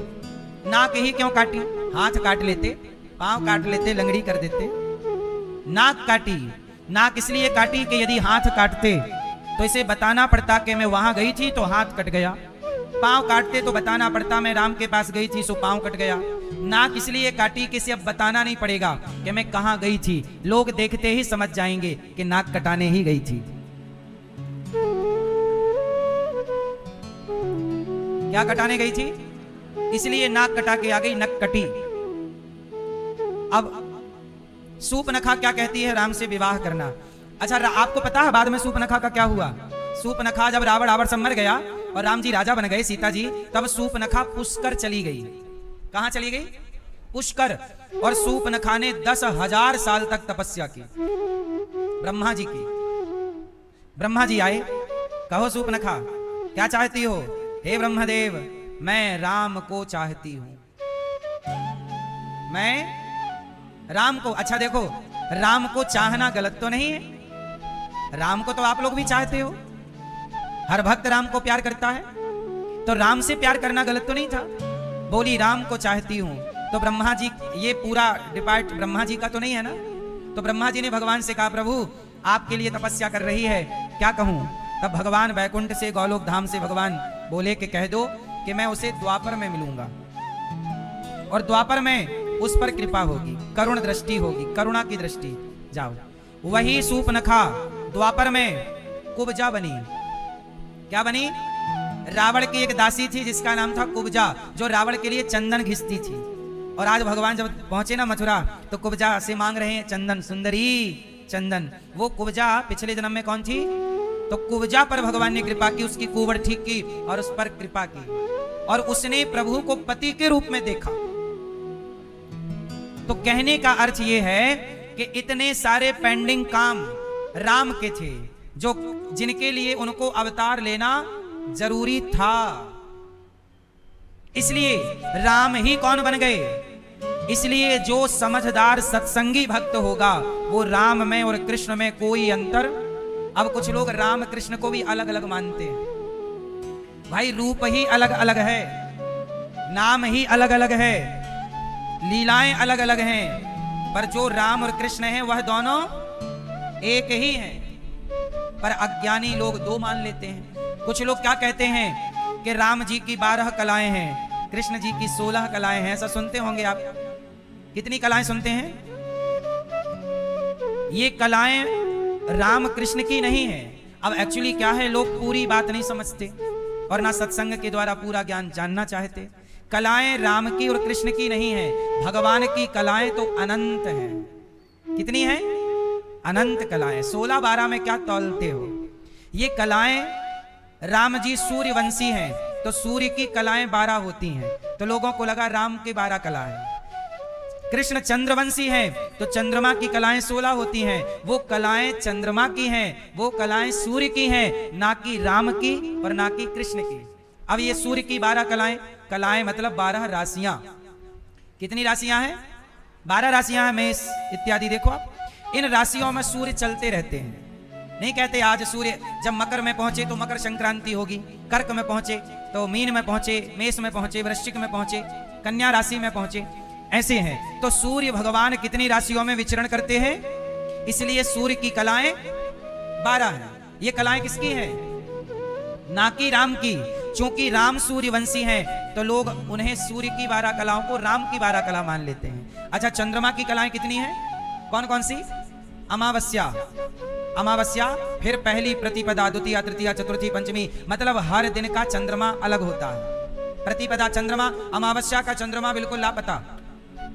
नाक ही क्यों काटी? हाथ काट लेते, पांव काट लेते, लंगड़ी कर देते। नाक काटी, नाक इसलिए काटी कि यदि हाथ काटते तो इसे बताना पड़ता कि मैं वहां गई थी तो हाथ कट गया। पांव काटते तो बताना पड़ता मैं राम के पास गई थी सो पांव कट गया। नाक इसलिए काटी कि इसे अब बताना नहीं पड़ेगा कि मैं कहां गई थी, लोग देखते ही समझ जाएंगे कि नाक कटाने ही गई थी। क्या कटाने गई थी? इसलिए नाक कटा के आ गई, नक कटी। अब सूपनखा क्या कहती है? राम से विवाह करना। अच्छा, आपको पता है बाद में सूपनखा का क्या हुआ? सूपनखा जब रावण सब मर गया और राम जी राजा बन गए, सीता जी, तब सूपनखा पुष्कर चली गई। कहां चली गई? पुष्कर। और सूपनखा ने 10,000 साल तक तपस्या की ब्रह्मा जी की। ब्रह्मा जी आए, कहो सूपनखा क्या चाहती हो? हे ब्रह्मदेव, मैं राम को चाहती हूं, मैं राम को। अच्छा देखो, राम को चाहना गलत तो नहीं है, राम को तो आप लोग भी चाहते हो, हर भक्त राम को प्यार करता है, तो राम से प्यार करना गलत तो नहीं था। बोली राम को चाहती हूं, तो ब्रह्मा जी, ये पूरा डिपार्ट ब्रह्मा जी का तो नहीं है ना, तो ब्रह्मा जी ने भगवान से कहा प्रभु आपके लिए तपस्या कर रही है, क्या कहूं? तब भगवान वैकुंठ से, गोलोक धाम से भगवान बोले कि कह दो कि मैं उसे द्वापर में मिलूंगा और द्वापर में उस पर कृपा होगी, करुण दृष्टि होगी, करुणा की दृष्टि। जाओ। वही सूपनखा द्वापर में कुब्जा बनी। क्या बनी? रावण की एक दासी थी जिसका नाम था कुब्जा, जो रावण के लिए चंदन घिसती थी। और आज भगवान जब पहुंचे ना मथुरा तो कुब्जा से मांग रहे हैं चंदन, सुंदरी चंदन। वो कुब्जा पिछले जन्म में कौन थी? तो कुब्जा पर भगवान ने कृपा की, उसकी कुंवर ठीक की और उस पर कृपा की, और उसने प्रभु को पति के रूप में देखा। तो कहने का अर्थ यह है कि इतने सारे पेंडिंग काम राम के थे जो जिनके लिए उनको अवतार लेना जरूरी था, इसलिए राम ही कौन बन गए? इसलिए जो समझदार सत्संगी भक्त होगा वो राम में और कृष्ण में कोई अंतर। अब कुछ लोग राम कृष्ण को भी अलग अलग मानते हैं। भाई रूप ही अलग अलग है, नाम ही अलग अलग है, लीलाएं अलग अलग हैं, पर जो राम और कृष्ण हैं वह दोनों एक ही हैं। पर अज्ञानी लोग दो मान लेते हैं। कुछ लोग क्या कहते हैं कि राम जी की 12 कलाएं हैं, कृष्ण जी की 16 कलाएं हैं। ऐसा सुनते होंगे आप। कितनी कलाएं सुनते हैं? ये कलाएं राम कृष्ण की नहीं है। अब एक्चुअली क्या है, लोग पूरी बात नहीं समझते और ना सत्संग के द्वारा पूरा ज्ञान जानना चाहते। कलाएं राम की और कृष्ण की नहीं है, भगवान की कलाएं तो अनंत हैं। कितनी हैं? अनंत कलाएं। 16-12 में क्या तौलते हो? ये कलाएं, राम जी सूर्यवंशी हैं तो सूर्य की कलाएं 12 होती हैं, तो लोगों को लगा राम के 12 कला है। कृष्ण चंद्रवंशी हैं तो चंद्रमा की कलाएं 16 होती हैं, वो कलाएं चंद्रमा की हैं, वो कलाएं सूर्य की हैं, ना कि राम की और ना कि कृष्ण की। अब ये सूर्य की 12 कलाएं, कलाएं मतलब 12 राशियां। कितनी राशियां हैं? 12 राशियां हैं, मेष इत्यादि। देखो आप, इन राशियों में सूर्य चलते रहते हैं। नहीं कहते आज सूर्य जब मकर में पहुंचे तो मकर संक्रांति होगी, कर्क में पहुंचे तो मीन में पहुंचे, मेष में पहुंचे, वृश्चिक में पहुंचे, कन्या राशि में पहुंचे, ऐसे हैं। तो सूर्य भगवान कितनी राशियों में विचरण करते हैं, इसलिए सूर्य की कलाएं 12 हैं। ये कलाएं किसकी हैं? ना कि राम की। चूंकि राम सूर्यवंशी हैं तो लोग उन्हें सूर्य की 12 कलाओं को राम की 12 कला मान लेते हैं। अच्छा, चंद्रमा की कलाएं कितनी हैं? कौन कौन सी? अमावस्या, अमावस्या, फिर पहली प्रतिपदा, द्वितीय, तृतीय, चतुर्थी, पंचमी, मतलब हर दिन का चंद्रमा अलग होता है। प्रतिपदा चंद्रमा, अमावस्या का चंद्रमा बिल्कुल लापता।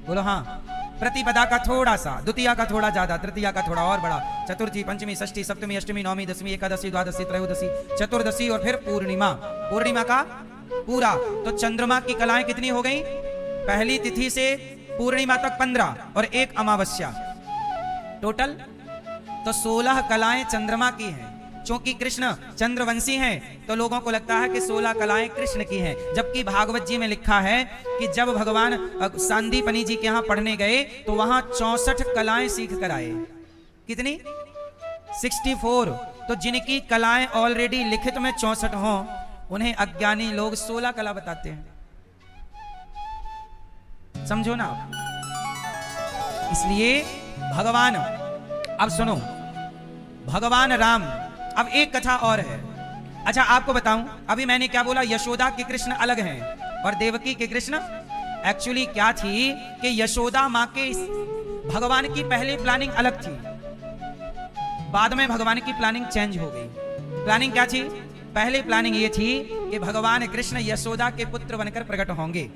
बोलो हाँ। प्रतिपदा का थोड़ा सा, द्वितीय का थोड़ा ज्यादा, तृतीय का थोड़ा और बड़ा, चतुर्थी, पंचमी, षष्ठी, सप्तमी, अष्टमी, नवमी, दसवीं, एकादशी, द्वादशी, त्रयोदशी, चतुर्दशी और फिर पूर्णिमा, पूर्णिमा का पूरा। तो चंद्रमा की कलाएं कितनी हो गई? पहली तिथि से पूर्णिमा तक 15 और एक अमावस्या, टोटल तो 16 कलाएं चंद्रमा की हैं। क्योंकि कृष्ण चंद्रवंशी हैं तो लोगों को लगता है कि 16 कलाएं कृष्ण की हैं, जबकि भागवत जी में लिखा है कि जब भगवान सांदीपनी जी के यहाँ पढ़ने गए तो वहां 64 कलाएं सीख कर आए। कितनी? 64। तो जिनकी कलाएं ऑलरेडी लिखित में 64 हों, उन्हें अज्ञानी लोग 16 कला बताते हैं। समझो ना आप। इसलिए भगवान, अब सुनो, भगवान राम, अब एक कथा और है। अच्छा आपको बताऊं, अभी मैंने क्या बोला, यशोदा के कृष्ण अलग हैं और देवकी के कृष्ण। एक्चुअली क्या थी कि यशोदा माँ के भगवान की पहले प्लानिंग अलग थी, बाद में भगवान की प्लानिंग चेंज हो गई। प्लानिंग क्या थी? पहले प्लानिंग ये थी कि भगवान कृष्ण यशोदा के पुत्र बनकर प्रकट होंगे।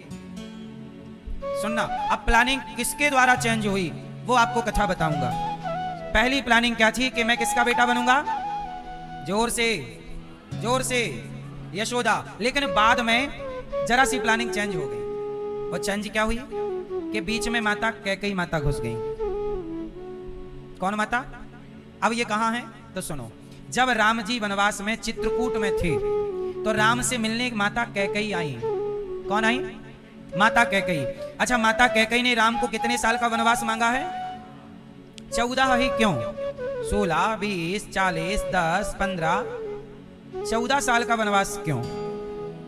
सुनना, अब प्लानिंग किसके द्वारा चेंज हुई वो आपको कथा बताऊंगा। पहली प्लानिंग क्या थी कि मैं किसका बेटा बनूंगा? जोर से, जोर से, यशोदा। लेकिन बाद में जरा सी प्लानिंग चेंज हो गई। वो चेंज क्या हुई कि बीच में माता कैकेयी माता घुस गई। कौन माता? अब ये कहां है तो सुनो। जब राम जी वनवास में चित्रकूट में थे तो राम से मिलने एक माता कैकेयी आई। कौन आई? माता कैकेयी। अच्छा, माता कैकेयी ने राम को कितने साल का वनवास मांगा है? 14 ही क्यों? 16, 20, 40, 10, 15, 14 साल का वनवास क्यों?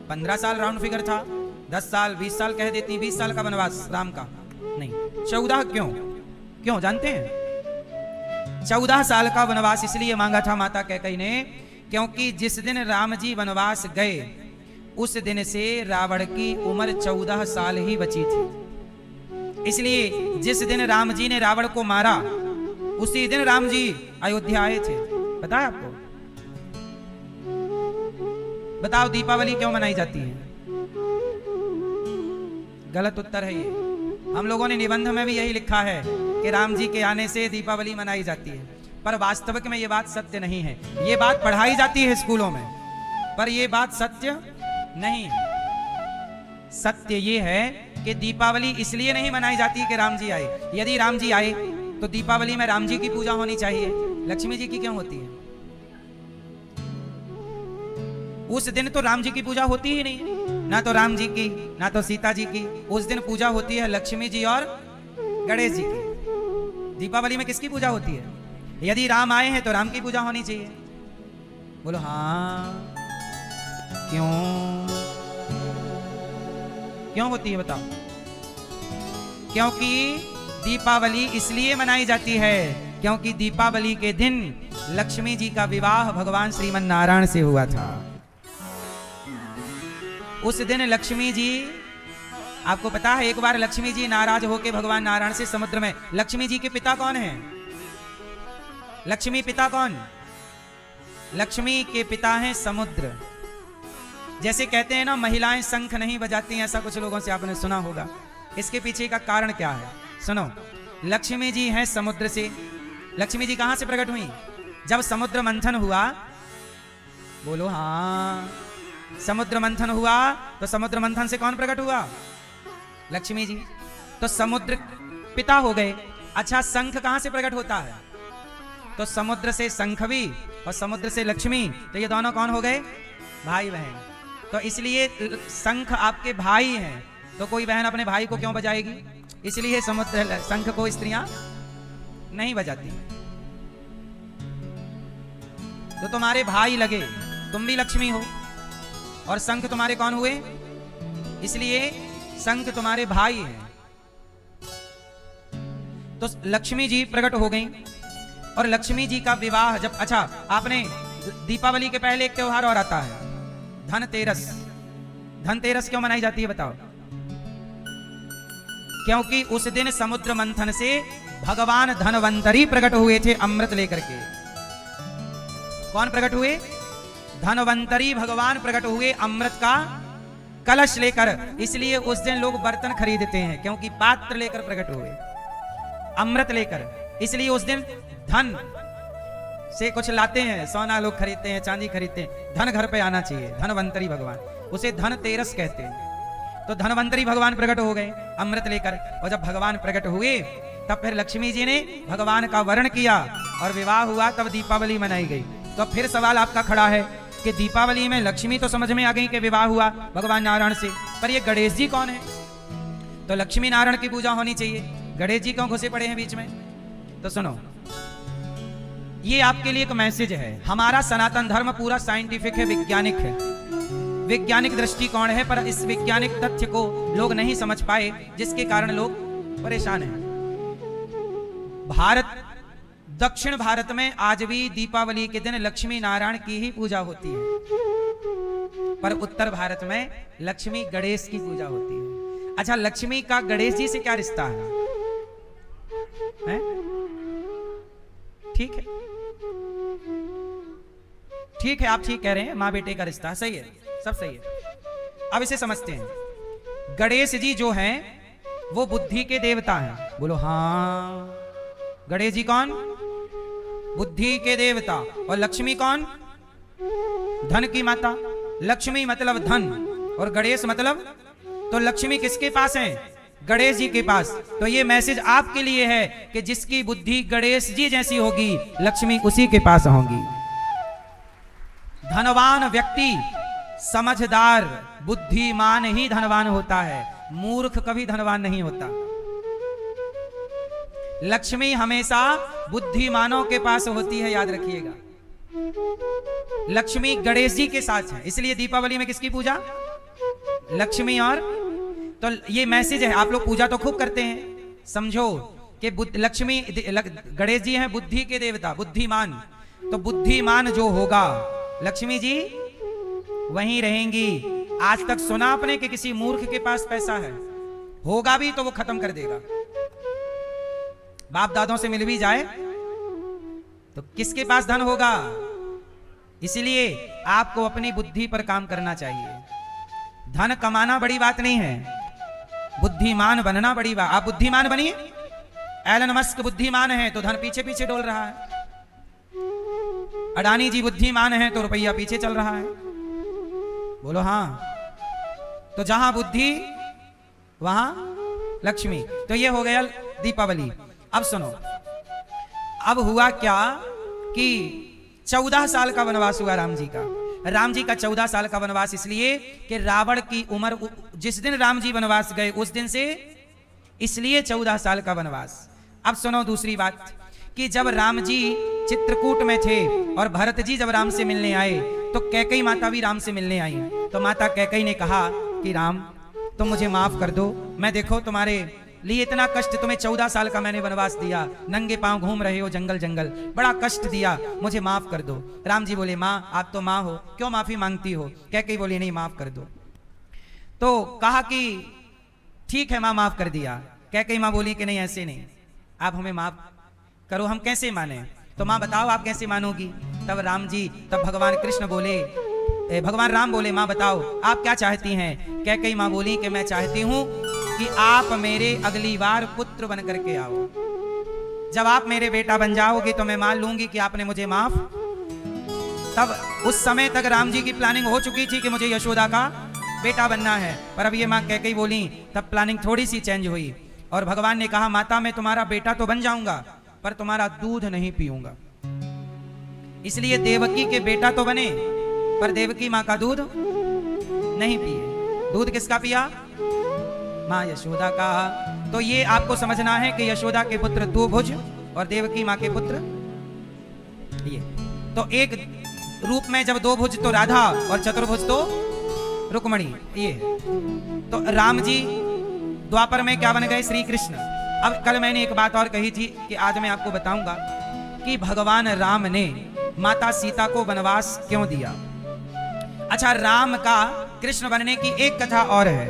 15 साल राउंड फिगर था, 10 साल 20 साल कह देती, 20 साल का वनवास राम का नहीं, 14 क्यों? क्यों जानते हैं? 14 साल का वनवास इसलिए मांगा था माता कैकेयी ने क्योंकि जिस दिन राम जी वनवास गए उस दिन से रावण की उम्र 14 साल ही बची थी। इसलिए जिस दिन राम जी ने रावण को मारा उसी दिन राम जी अयोध्या आए थे। पता है आपको? बताओ दीपावली क्यों मनाई जाती है? गलत उत्तर है ये। हम लोगों ने निबंध में भी यही लिखा है कि राम जी के आने से दीपावली मनाई जाती है, पर वास्तविक में ये बात सत्य नहीं है। ये बात पढ़ाई जाती है स्कूलों में, पर ये बात सत्य नहीं। सत्य ये है कि दीपावली इसलिए नहीं मनाई जाती कि राम जी आए। यदि राम जी आए तो दीपावली में राम जी की पूजा होनी चाहिए, लक्ष्मी जी की क्यों होती है? उस दिन तो राम जी की पूजा होती ही नहीं, ना तो राम जी की ना तो सीता जी की। उस दिन पूजा होती है लक्ष्मी जी और गणेश जी की। दीपावली में किसकी पूजा होती है? यदि राम आए हैं तो राम की पूजा होनी चाहिए। बोलो हाँ, क्यों? क्यों होती है बताओ? क्योंकि दीपावली इसलिए मनाई जाती है क्योंकि दीपावली के दिन लक्ष्मी जी का विवाह भगवान श्रीमन नारायण से हुआ था। उस दिन लक्ष्मी जी, आपको पता है एक बार लक्ष्मी जी नाराज होकर भगवान नारायण से समुद्र में। लक्ष्मी जी के पिता कौन है? लक्ष्मी पिता कौन? लक्ष्मी के पिता हैं समुद्र। जैसे कहते हैं ना महिलाएं शंख नहीं बजाती हैं, ऐसा कुछ लोगों से आपने सुना होगा। इसके पीछे का कारण क्या है सुनो। लक्ष्मी जी हैं समुद्र से। लक्ष्मी जी कहां से प्रकट हुई? जब समुद्र मंथन हुआ। बोलो हाँ, समुद्र मंथन हुआ तो समुद्र मंथन से कौन प्रकट हुआ? लक्ष्मी जी। तो समुद्र पिता हो गए। अच्छा, शंख कहां से प्रकट होता है? तो समुद्र से शंख भी और समुद्र से लक्ष्मी, तो ये दोनों कौन हो गए? भाई बहन। तो इसलिए शंख आपके भाई हैं, तो कोई बहन अपने भाई को क्यों बजाएगी? इसलिए समुद्र शंख को स्त्रियां नहीं बजाती। तो तुम्हारे भाई लगे, तुम भी लक्ष्मी हो, और शंख तुम्हारे कौन हुए? इसलिए शंख तुम्हारे भाई हैं। तो लक्ष्मी जी प्रकट हो गई और लक्ष्मी जी का विवाह जब, अच्छा आपने दीपावली के पहले एक त्योहार और आता है, धनतेरस। धनतेरस क्यों मनाई जाती है बताओ? क्योंकि उस दिन समुद्र मंथन से भगवान धनवंतरी प्रकट हुए थे अमृत लेकर के। कौन प्रकट हुए? धनवंतरी भगवान प्रकट हुए अमृत का कलश लेकर। इसलिए उस दिन लोग बर्तन खरीदते हैं क्योंकि पात्र लेकर प्रकट हुए, अमृत लेकर। इसलिए उस दिन धन से कुछ लाते हैं, सोना लोग खरीदते हैं, चांदी खरीदते हैं। धन घर पे आना चाहिए, धनवंतरी भगवान, उसे धनतेरस कहते हैं। तो धनवंतरी भगवान प्रकट हो गए अमृत लेकर, और जब भगवान प्रकट हुए तब फिर लक्ष्मी जी ने भगवान का वरण किया और विवाह हुआ, तब दीपावली मनाई गई। तो फिर सवाल आपका खड़ा है कि दीपावली में लक्ष्मी तो समझ में आ गई कि विवाह हुआ भगवान नारायण से, पर ये गणेश जी कौन है? तो लक्ष्मी नारायण की पूजा होनी चाहिए, गणेश जी क्यों घुसे पड़े हैं बीच में? तो सुनो, ये आपके लिए एक मैसेज है। हमारा सनातन धर्म पूरा साइंटिफिक है, वैज्ञानिक है। वैज्ञानिक दृष्टिकोण है, पर इस वैज्ञानिक तथ्य को लोग नहीं समझ पाए, जिसके कारण लोग परेशान हैं। दक्षिण भारत में आज भी दीपावली के दिन लक्ष्मी नारायण की ही पूजा होती है, पर उत्तर भारत में लक्ष्मी गणेश की पूजा होती है। अच्छा, लक्ष्मी का गणेश जी से क्या रिश्ता है? ठीक है, ठीक है, आप ठीक कह रहे हैं, माँ बेटे का रिश्ता सही है, सब सही है। अब इसे समझते हैं। गणेश जी जो हैं वो बुद्धि के देवता हैं। बोलो हाँ। गणेश जी कौन? बुद्धि के देवता। और लक्ष्मी कौन? धन की माता। लक्ष्मी मतलब धन और गणेश मतलब, तो लक्ष्मी किसके पास है? गणेश जी के पास। तो ये मैसेज आपके लिए है कि जिसकी बुद्धि गणेश जी जैसी होगी, लक्ष्मी उसी के पास होगी। धनवान व्यक्ति, समझदार, बुद्धिमान ही धनवान होता है, मूर्ख कभी धनवान नहीं होता। लक्ष्मी हमेशा बुद्धिमानों के पास होती है, याद रखिएगा। लक्ष्मी गणेश जी के साथ है, इसलिए दीपावली में किसकी पूजा? लक्ष्मी। और तो ये मैसेज है, आप लोग पूजा तो खूब करते हैं, समझो कि लक्ष्मी गणेश जी हैं बुद्धि के देवता, बुद्धिमान। तो बुद्धिमान जो होगा, लक्ष्मी जी वहीं रहेंगी। आज तक सुना आपने कि किसी मूर्ख के पास पैसा है? होगा भी तो वो खत्म कर देगा। बाप दादों से मिल भी जाए तो किसके पास धन होगा? इसलिए आपको अपनी बुद्धि पर काम करना चाहिए। धन कमाना बड़ी बात नहीं है, बुद्धिमान बनना बड़ी बात। आप बुद्धिमान बनिए। एलन मस्क बुद्धिमान है तो धन पीछे पीछे डोल रहा है। अडानी जी बुद्धिमान है तो रुपया पीछे चल रहा है। बोलो हाँ। तो जहां बुद्धि वहां लक्ष्मी। तो ये हो गया दीपावली। अब सुनो, अब हुआ क्या कि 14 साल का वनवास हुआ राम जी का। राम जी का 14 साल का वनवास इसलिए कि रावण की उम्र, जिस दिन राम जी वनवास गए उस दिन से, इसलिए 14 साल का वनवास। अब सुनो दूसरी बात कि जब राम जी चित्रकूट में थे और भरत जी जब राम से मिलने आए तो कैकेयी माता भी राम से मिलने आई। तो माता कैकेयी ने कहा कि राम तुम मुझे माफ कर दो, मैं देखो तुम्हारे लिए इतना कष्ट, तुम्हें 14 साल का मैंने वनवास दिया, नंगे पांव घूम रहे हो जंगल जंगल, बड़ा कष्ट दिया, मुझे माफ कर दो। राम जी बोले माँ आप तो माँ हो, क्यों माफी मांगती हो? कैकेयी बोली नहीं माफ कर दो। तो कहा कि ठीक है माँ माफ कर दिया। कैकेयी माँ बोली कि नहीं ऐसे नहीं, आप हमें माफ करो, हम कैसे माने? तो माँ बताओ आप कैसे मानोगी? तब भगवान कृष्ण बोले, भगवान राम बोले माँ बताओ आप क्या चाहती हैं? कैकेयी माँ बोली कि मैं चाहती हूँ कि आप मेरे अगली बार पुत्र बन करके आओ। जब आप मेरे बेटा बन जाओगे तो मैं मान लूंगी कि आपने मुझे माफ। तब उस समय तक राम जी की प्लानिंग हो चुकी थी कि मुझे यशोदा का बेटा बनना है, पर अब ये माँ कैकेयी बोली, तब प्लानिंग थोड़ी सी चेंज हुई और भगवान ने कहा माता मैं तुम्हारा बेटा तो बन जाऊंगा पर तुम्हारा दूध नहीं पीऊंगा। इसलिए देवकी के बेटा तो बने पर देवकी माँ का दूध नहीं पिए। दूध किसका पिया? माँ यशोदा का। तो ये आपको समझना है कि यशोदा के पुत्र द्विभुज और देवकी माँ के पुत्र ये। तो एक रूप में जब दो भुज तो राधा और चतुर्भुज तो रुक्मणी ये। तो राम जी द्वापर में क्या बन गए? श्री कृष्ण। अब कल मैंने एक बात और कही थी कि आज मैं आपको बताऊंगा कि भगवान राम ने माता सीता को वनवास क्यों दिया। अच्छा, राम का कृष्ण बनने की एक कथा और है।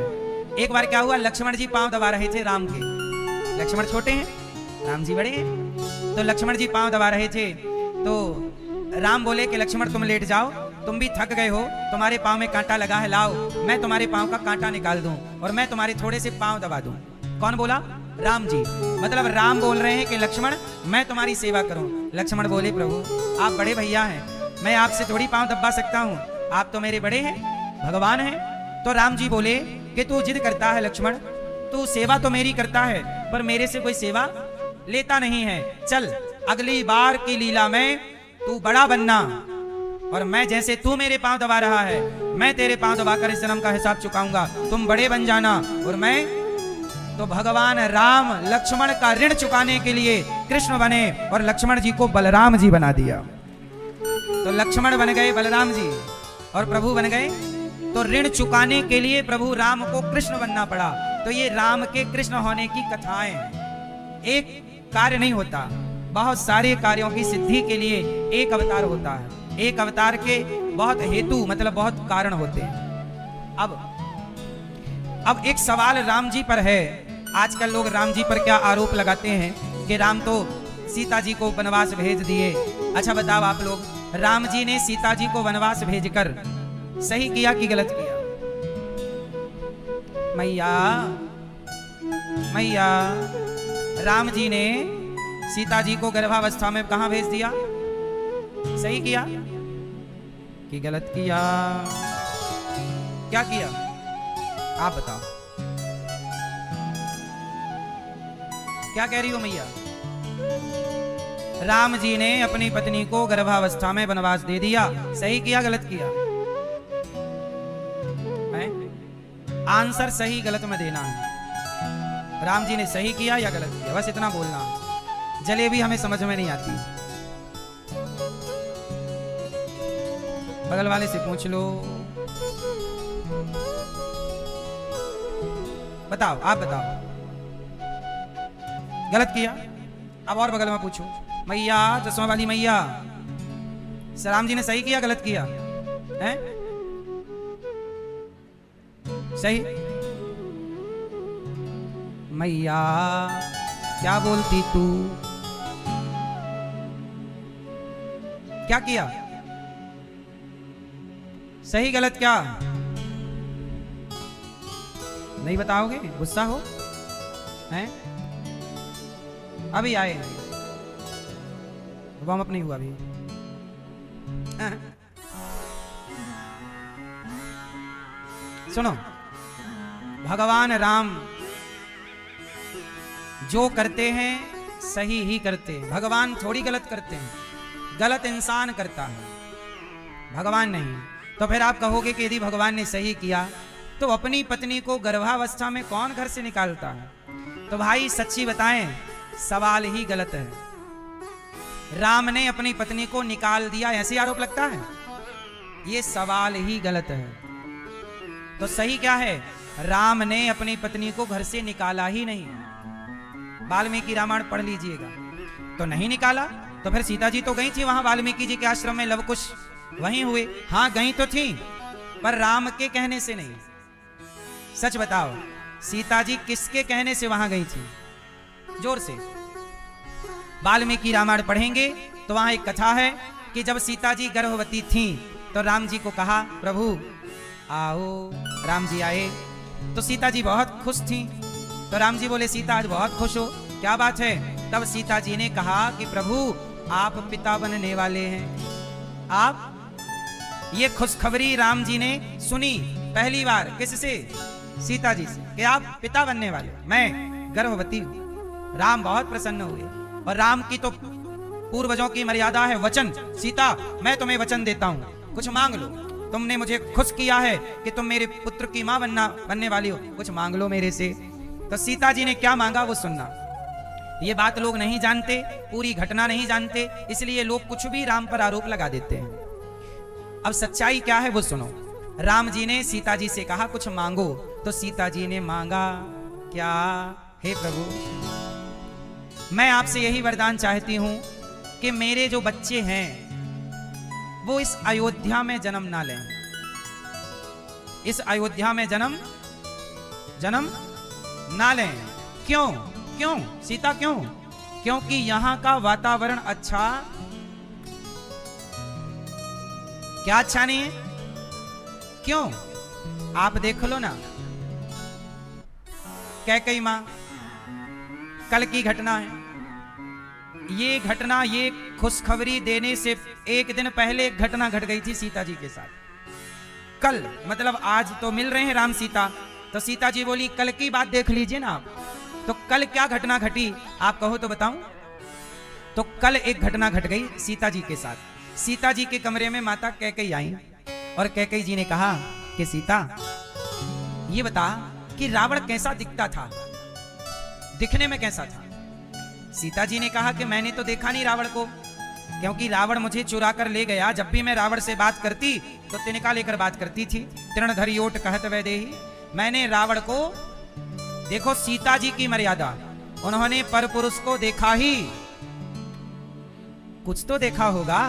एक बार क्या हुआ, लक्ष्मण जी पांव दबा रहे थे राम के। लक्ष्मण छोटे हैं, राम जी बड़े हैं। तो लक्ष्मण जी पांव दबा रहे थे तो राम बोले कि लक्ष्मण तुम लेट जाओ, तुम भी थक गए हो, तुम्हारे पांव में कांटा लगा है, लाओ मैं तुम्हारे पांव का कांटा निकाल दूं और मैं तुम्हारे थोड़े से पांव दबा दूं। कौन बोला? राम जी। मतलब राम बोल रहे हैं कि लक्ष्मण मैं तुम्हारी सेवा करूं। लक्ष्मण बोले प्रभु आप बड़े भैया हैं, मैं आपसे थोड़ी पांव दबा सकता हूं, आप तो मेरे बड़े हैं, भगवान हैं। तो राम जी बोले कि तू जिद करता है लक्ष्मण, तू सेवा तो मेरी करता है पर मेरे से कोई सेवा लेता नहीं है। चल अगली बार की लीला में तू बड़ा बनना और मैं जैसे तू मेरे पांव दबा रहा है मैं तेरे पांव दबाकर इस जन्म का हिसाब चुकाऊंगा, तुम बड़े बन जाना और मैं। तो भगवान राम लक्ष्मण का ऋण चुकाने के लिए कृष्ण बने और लक्ष्मण जी को बलराम जी बना दिया। तो लक्ष्मण बन गए बलराम जी और प्रभु बन गए तो ऋण चुकाने के लिए प्रभु राम को कृष्ण बनना पड़ा। तो ये राम के कृष्ण होने की कथाएं हैं। एक कार्य नहीं होता, बहुत सारे कार्यों की सिद्धि के लिए एक अवतार होता है। एक अवतार के बहुत हेतु मतलब बहुत कारण होते हैं। अब एक सवाल राम जी पर है। आजकल लोग राम जी पर क्या आरोप लगाते हैं कि राम तो सीता जी को वनवास भेज दिए। अच्छा बताओ आप लोग, राम जी ने सीता जी को वनवास भेजकर सही किया कि गलत किया? मैया राम जी ने सीता जी को गर्भावस्था में कहां भेज दिया? सही किया कि गलत किया? क्या किया आप बताओ? क्या कह रही हो मैया? राम जी ने अपनी पत्नी को गर्भावस्था में वनवास दे दिया, सही किया गलत किया? आंसर सही गलत में देना है। राम जी ने सही किया या गलत किया, बस इतना बोलना है। जलेबी हमें समझ में नहीं आती, बगल वाले से पूछ लो। बताओ, आप बताओ गलत किया? अब और बगल में पूछो, मैया चश्मा वाली मैया, राम जी ने सही किया गलत किया? हैं? सही? मैया क्या बोलती तू? क्या किया? सही गलत क्या? नहीं बताओगे? गुस्सा हो हैं? अभी आए, वार्म अप नहीं हुआ अभी। सुनो, भगवान राम जो करते हैं सही ही करते हैं। भगवान थोड़ी गलत करते हैं, गलत इंसान करता है, भगवान नहीं। तो फिर आप कहोगे कि यदि भगवान ने सही किया तो अपनी पत्नी को गर्भावस्था में कौन घर से निकालता है? तो भाई सच्ची बताएं, सवाल ही गलत है। राम ने अपनी पत्नी को निकाल दिया, ऐसे आरोप लगता है? ये सवाल ही गलत है। तो सही क्या है? राम ने अपनी पत्नी को घर से निकाला ही नहीं। वाल्मीकि रामायण पढ़ लीजिएगा, तो नहीं निकाला। तो फिर सीता जी तो गई थी वहां वाल्मीकि जी के आश्रम में, लवकुश वहीं हुए। हाँ गई तो थी, पर राम के कहने से नहीं। सच बताओ, सीता जी किसके कहने से वहां गई थी? जोर से। वाल्मीकि रामायण पढ़ेंगे तो वहां एक कथा है कि जब सीता जी गर्भवती थी तो राम जी को कहा, प्रभु आओ। राम जी आए तो सीता जी बहुत खुश थी। तो राम जी बोले, सीता आज बहुत खुश हो, क्या बात है? तब सीता जी ने कहा कि प्रभु आप पिता बनने वाले हैं। आप ये खुशखबरी राम जी ने सुनी पहली बार। किससे? सीता जी से, कि आप पिता बनने वाले, मैं गर्भवती हूं। राम बहुत प्रसन्न हुए। और राम की तो पूर्वजों की मर्यादा है वचन। सीता मैं तुम्हें वचन देता हूं, कुछ मांग लो। तुमने मुझे खुश किया है कि तुम मेरे पुत्र की मां बनने वाली हो, कुछ मांग लो मेरे से। तो सीता जी ने क्या मांगा वो सुनना। ये बात लोग नहीं जानते, पूरी घटना नहीं जानते, इसलिए लोग कुछ भी राम पर आरोप लगा देते हैं। अब सच्चाई क्या है वो सुनो। राम जी ने सीता जी से कहा कुछ मांगो, तो सीता जी ने मांगा क्या? हे प्रभु, मैं आपसे यही वरदान चाहती हूं कि मेरे जो बच्चे हैं वो इस अयोध्या में जन्म ना लें। इस अयोध्या में जन्म ना लें। क्यों? क्यों सीता, क्यों? क्योंकि यहां का वातावरण अच्छा क्या अच्छा नहीं है? क्यों? आप देख लो ना, कैकेयी मां, कल की घटना है ये घटना। ये खुशखबरी देने से एक दिन पहले एक घटना घट गई थी सीता जी के साथ। कल मतलब आज तो मिल रहे हैं राम सीता, तो सीता जी बोली कल की बात देख लीजिए ना आप। तो कल क्या घटना घटी आप कहो तो बताऊं? तो कल एक घटना घट गई सीता जी के साथ। सीता जी के कमरे में माता कैकेयी आई और कैकेयी जी ने कहा कि सीता ये बता कि रावण कैसा दिखता था, दिखने में कैसा था? सीता जी ने कहा कि मैंने तो देखा नहीं रावण को, क्योंकि रावण मुझे चुरा कर ले गया। जब भी मैं रावण से बात करती तो तिनका लेकर बात करती थी। तृणधरी ओट कहत वैदेही। मैंने रावण को, देखो सीता जी की मर्यादा, उन्होंने पर पुरुष को देखा ही, कुछ तो देखा होगा।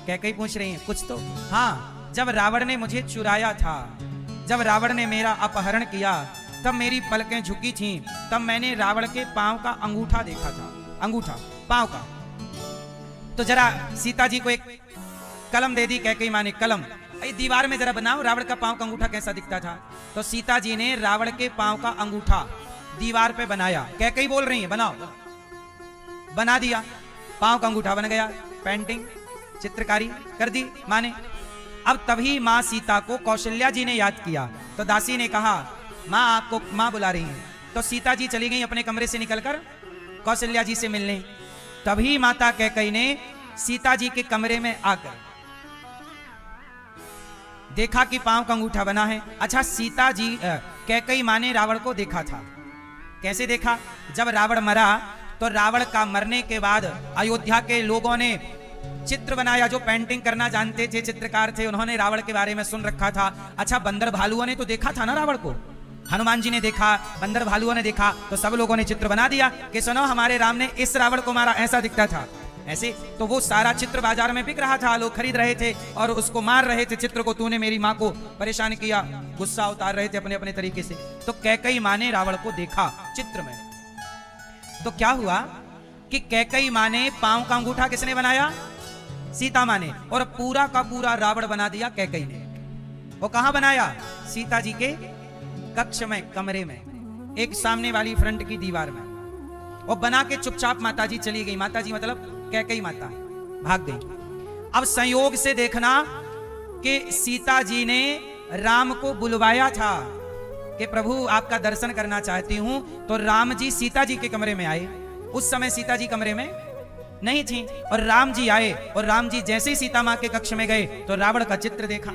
कैकई पूछ रही है कुछ तो। हाँ, जब रावण ने मुझे चुराया था, जब रावण ने मेरा अपहरण किया, तब मेरी पलकें झुकी थीं, तब मैंने रावण के पांव का अंगूठा देखा था, अंगूठा पांव का। तो जरा सीता जी को एक कलम दे दी कैकई माँ ने, कलम दीवार में जरा बनाओ रावण का पांव का अंगूठा कैसा दिखता था। तो सीता जी ने रावण के पांव का अंगूठा दीवार पे बनाया। कैकई बोल रही है बनाओ, बना दिया, पांव का अंगूठा बन गया। पेंटिंग चित्रकारी कर दी माँ ने। अब तभी माँ सीता को कौशल्या जी ने याद किया। तो दासी ने कहा माँ आपको माँ बुला रही है। तो सीता जी चली गई अपने कमरे से निकलकर कौशल्या जी से मिलने। तभी माता कैकई ने सीता जी के कमरे में आकर देखा कि पांव का अंगूठा बना है। अच्छा, सीता जी कैकई माँ ने रावण को देखा था। कैसे देखा? जब रावण मरा तो रावण का मरने के बाद अयोध्या के लोगों ने चित्र बनाया। जो पेंटिंग करना जानते थे, चित्रकार थे, उन्होंने रावण के बारे में सुन रखा था। अच्छा, बंदर भालुओं ने तो देखा था ना रावण को, हनुमान जी ने देखा, बंदर भालुओं ने देखा, तो सब लोगों ने चित्र बना दिया कि सुनो हमारे राम ने इस रावण को मारा, ऐसा दिखता था ऐसे। तो वो सारा चित्र बाजार में बिक रहा था, लोग खरीद रहे थे और उसको मार रहे थे चित्र को। तूने मेरी माँ को परेशान किया, गुस्सा उतार रहे थे अपने अपने तरीके से। तो कैकई माँ ने रावण को देखा चित्र में। तो क्या हुआ कि कैकई माँ ने पांव का अंगूठा किसने बनाया? सीता माँ ने। और पूरा का पूरा रावण बना दिया कैकई ने। वो कहां बनाया? सीता जी के कक्ष में, कमरे में, एक सामने वाली फ्रंट की दीवार में। और बना के चुपचाप माताजी चली गई। माताजी मतलब कैकई माता भाग गई। अब संयोग से देखना कि सीता जी ने राम को बुलवाया था कि प्रभु आपका दर्शन करना चाहती हूं। तो राम जी सीता जी के कमरे में आए। उस समय सीता जी कमरे में नहीं थी और राम जी आए। और राम जी जैसे ही सीता मां के कक्ष में गए तो रावण का चित्र देखा।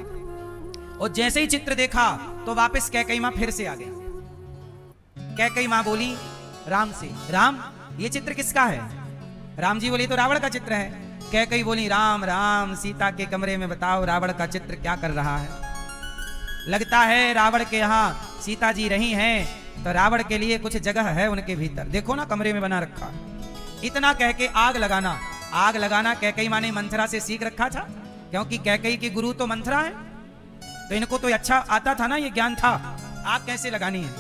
और जैसे ही चित्र देखा तो वापस कैकई मां फिर से आ गई। कैकई मां बोली राम से, राम ये चित्र किसका है? राम जी बोली तो रावण का चित्र है। कैकई बोली राम राम, सीता के कमरे में बताओ रावण का चित्र क्या कर रहा है? लगता है रावण के यहाँ सीता जी रही हैं, तो रावण के लिए कुछ जगह है उनके भीतर, देखो ना कमरे में बना रखा। इतना कह के आग लगाना, आग लगाना कैकई माँ ने मंथरा से सीख रखा था, क्योंकि कैकई की गुरु तो मंथरा है। तो इनको तो अच्छा आता था ना, ये ज्ञान था आग कैसे लगानी है,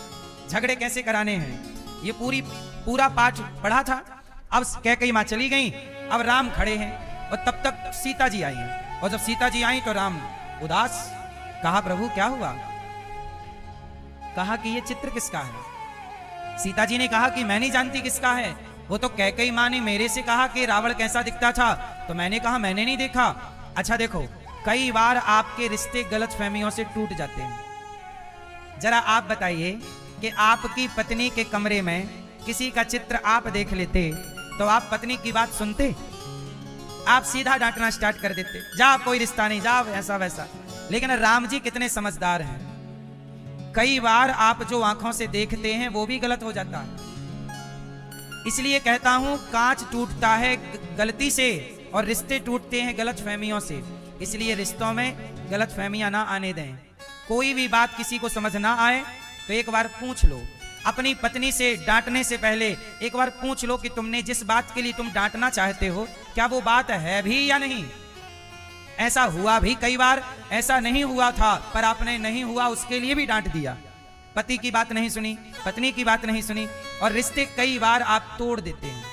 झगड़े कैसे कराने हैं, ये पूरा पाठ पढ़ा था। अब कैकई माँ चली गई, अब राम खड़े हैं और तब तक सीता जी आई हैं। और जब सीता जी आई तो राम उदास। कहा प्रभु क्या हुआ? कहा कि ये चित्र किसका है? सीता जी ने कहा कि मैं नहीं जानती किसका है। वो तो कैकई माँ ने मेरे से कहा कि रावण कैसा दिखता था, तो मैंने कहा मैंने नहीं देखा। अच्छा देखो, कई बार आपके रिश्ते गलत फहमियों से टूट जाते हैं। जरा आप बताइए कि आपकी पत्नी के कमरे में किसी का चित्र आप देख लेते तो आप पत्नी की बात सुनते? आप सीधा डांटना स्टार्ट कर देते, जा कोई रिश्ता नहीं, जा ऐसा वैसा। लेकिन राम जी कितने समझदार हैं। कई बार आप जो आंखों से देखते हैं वो भी गलत हो जाता है। इसलिए कहता हूं कांच टूटता है गलती से और रिश्ते टूटते हैं गलत फहमियों से। इसलिए रिश्तों में गलत फहमियां ना आने दें। कोई भी बात किसी को समझ ना आए तो एक बार पूछ लो। अपनी पत्नी से डांटने से पहले एक बार पूछ लो कि तुमने जिस बात के लिए तुम डांटना चाहते हो क्या वो बात है भी या नहीं। ऐसा हुआ भी कई बार, ऐसा नहीं हुआ था पर आपने नहीं हुआ उसके लिए भी डांट दिया। पति की बात नहीं सुनी, पत्नी की बात नहीं सुनी और रिश्ते कई बार आप तोड़ देते हैं।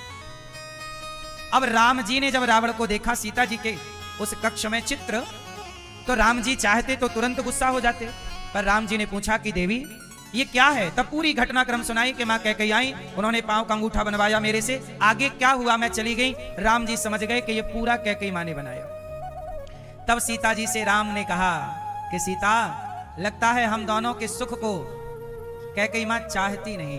अब राम जी ने जब रावण को देखा सीता जी के उस कक्ष में चित्र, तो राम जी चाहते तो तुरंत गुस्सा हो जाते, पर राम जी ने पूछा कि देवी ये क्या है। तब पूरी घटनाक्रम सुनाई कि माँ कैकई आई, उन्होंने पांव का अंगूठा बनवाया मेरे से, आगे क्या हुआ मैं चली गई। राम जी समझ गए कि ये पूरा कैकई माँ ने बनाया। तब सीता जी से राम ने कहा कि सीता, लगता है हम दोनों के सुख को कैकई माँ चाहती नहीं,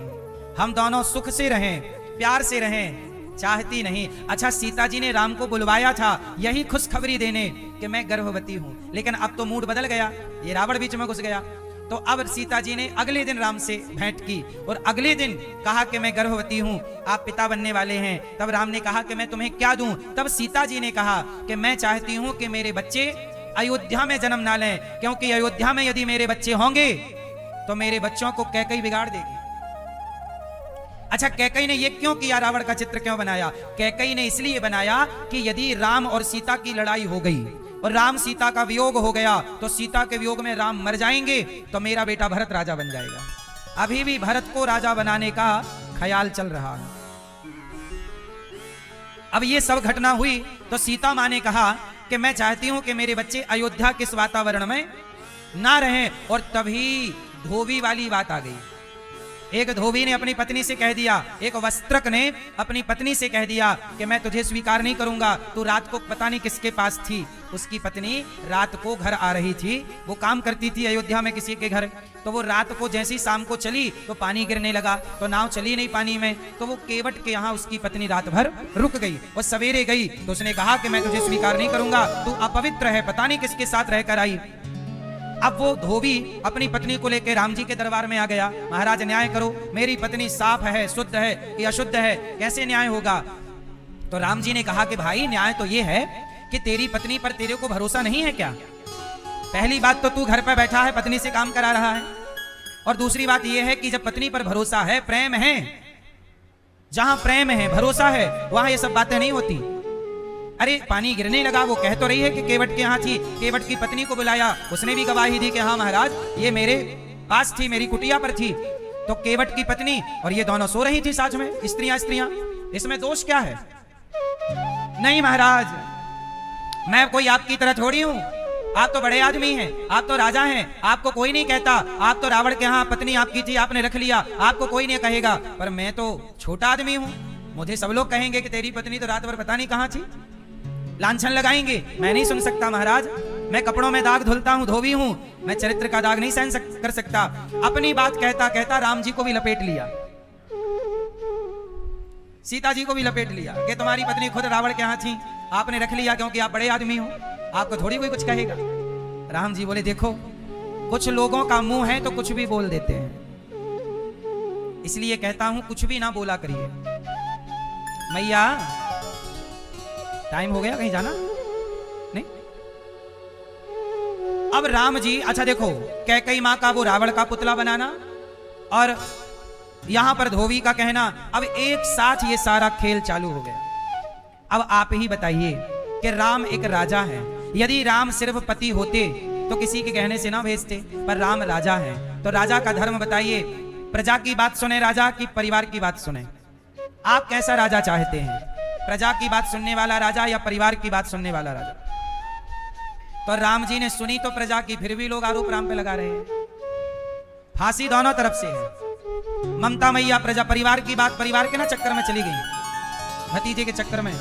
हम दोनों सुख से रहें, प्यार से रहें, चाहती नहीं। अच्छा, सीता जी ने राम को बुलवाया था यही खुशखबरी देने कि मैं गर्भवती हूं, लेकिन अब तो मूड बदल गया, ये रावण बीच में घुस गया। तो अब सीता जी ने अगले दिन राम से भेंट की और अगले दिन कहा कि मैं गर्भवती हूं, आप पिता बनने वाले हैं। तब राम ने कहा कि मैं तुम्हें क्या दूं? तब सीता जी ने कहा कि मैं चाहती हूं कि मेरे बच्चे अयोध्या में जन्म ना लें, क्योंकि अयोध्या में यदि मेरे बच्चे होंगे तो मेरे बच्चों को कैकई बिगाड़ देगी। अच्छा, कैकई ने ये क्यों किया? रावण का चित्र क्यों बनाया? कैकई ने इसलिए बनाया कि यदि राम और सीता की लड़ाई हो गई और राम सीता का वियोग हो गया तो सीता के वियोग में राम मर जाएंगे, तो मेरा बेटा भरत राजा बन जाएगा। अभी भी भरत को राजा बनाने का ख्याल चल रहा है। अब ये सब घटना हुई तो सीता मां ने कहा कि मैं चाहती हूं कि मेरे बच्चे अयोध्या के वातावरण में ना रहें। और तभी धोबी वाली बात आ गई। एक धोबी ने अपनी पत्नी से कह दिया, एक वस्त्रक ने अपनी पत्नी से कह दिया कि मैं तुझे स्वीकार नहीं करूंगा। तू रात को पता नहीं किसके पास थी। उसकी पत्नी रात को घर आ रही थी, वो काम करती थी अयोध्या में किसी के घर। तो वो रात को जैसी शाम को चली तो पानी गिरने लगा, तो नाव चली नहीं पानी में, तो वो केवट के यहाँ उसकी पत्नी रात भर रुक गई। और सवेरे गई तो उसने कहा कि मैं तुझे स्वीकार नहीं करूंगा, तू अपवित्र है, पता नहीं किसके साथ रहकर आई। अब वो धोबी अपनी पत्नी को लेकर राम जी के दरबार में आ गया। महाराज न्याय करो, मेरी पत्नी साफ है, शुद्ध है कि अशुद्ध है, कैसे न्याय होगा? तो राम जी ने कहा कि भाई न्याय तो ये है कि तेरी पत्नी पर तेरे को भरोसा नहीं है क्या? पहली बात तो तू घर पर बैठा है, पत्नी से काम करा रहा है। और दूसरी बात यह है कि जब पत्नी पर भरोसा है, प्रेम है, जहां प्रेम है, भरोसा है, वहां ये सब बातें नहीं होती। अरे पानी गिरने लगा, वो कह तो रही है कि केवट के यहाँ थी, केवट की पत्नी को बुलाया, उसने भी गवाही दी कि हाँ महाराज ये मेरे पास थी, मेरी कुटिया पर थी। तो केवट की पत्नी और ये दोनों सो रही थी साथ में, स्त्रियां, इसमें दोष क्या है? नहीं महाराज, मैं कोई आपकी तरह थोड़ी हूं, आप तो बड़े आदमी हैं, आप तो राजा हैं, आपको कोई नहीं कहता। आप तो रावण के यहाँ पत्नी आपकी थी, आपने रख लिया, आपको कोई नहीं कहेगा, पर मैं तो छोटा आदमी हूं, मुझे सब लोग कहेंगे कि तेरी पत्नी तो रात भर पता नहीं कहां थी, लांछन लगाएंगे। मैं नहीं सुन सकता महाराज, मैं कपड़ों में दाग धुलता हूं, धोबी हूं, मैं चरित्र का दाग नहीं सहन कर सकता। अपनी बात कहता कहता राम जी को भी लपेट लिया, सीता जी को भी लपेट लिया कि तुम्हारी पत्नी खुद रावण के यहां थी, आपने रख लिया क्योंकि आप बड़े आदमी हो, आपको थोड़ी कोई कुछ कहेगा। राम जी बोले देखो, कुछ लोगों का मुंह है तो कुछ भी बोल देते हैं, इसलिए कहता हूं कुछ भी ना बोला करिए। मैया टाइम हो गया, कहीं जाना नहीं? अब राम जी, अच्छा देखो, कैकई मां का वो रावण का पुतला बनाना और यहां पर धोबी का कहना, अब एक साथ ये सारा खेल चालू हो गया। अब आप ही बताइए कि राम एक राजा है, यदि राम सिर्फ पति होते तो किसी के कहने से ना भेजते, पर राम राजा है, तो राजा का धर्म बताइए, प्रजा की बात सुने राजा की परिवार की बात सुने? आप कैसा राजा चाहते हैं, प्रजा की बात सुनने वाला राजा या परिवार की बात सुनने वाला राजा? तो राम जी ने सुनी तो प्रजा की, फिर भी लोग आरोप राम पे लगा रहे हैं। फांसी दोनों तरफ से है। ममता मैया प्रजा परिवार की बात, परिवार के ना चक्कर में चली गई, भतीजे के चक्कर में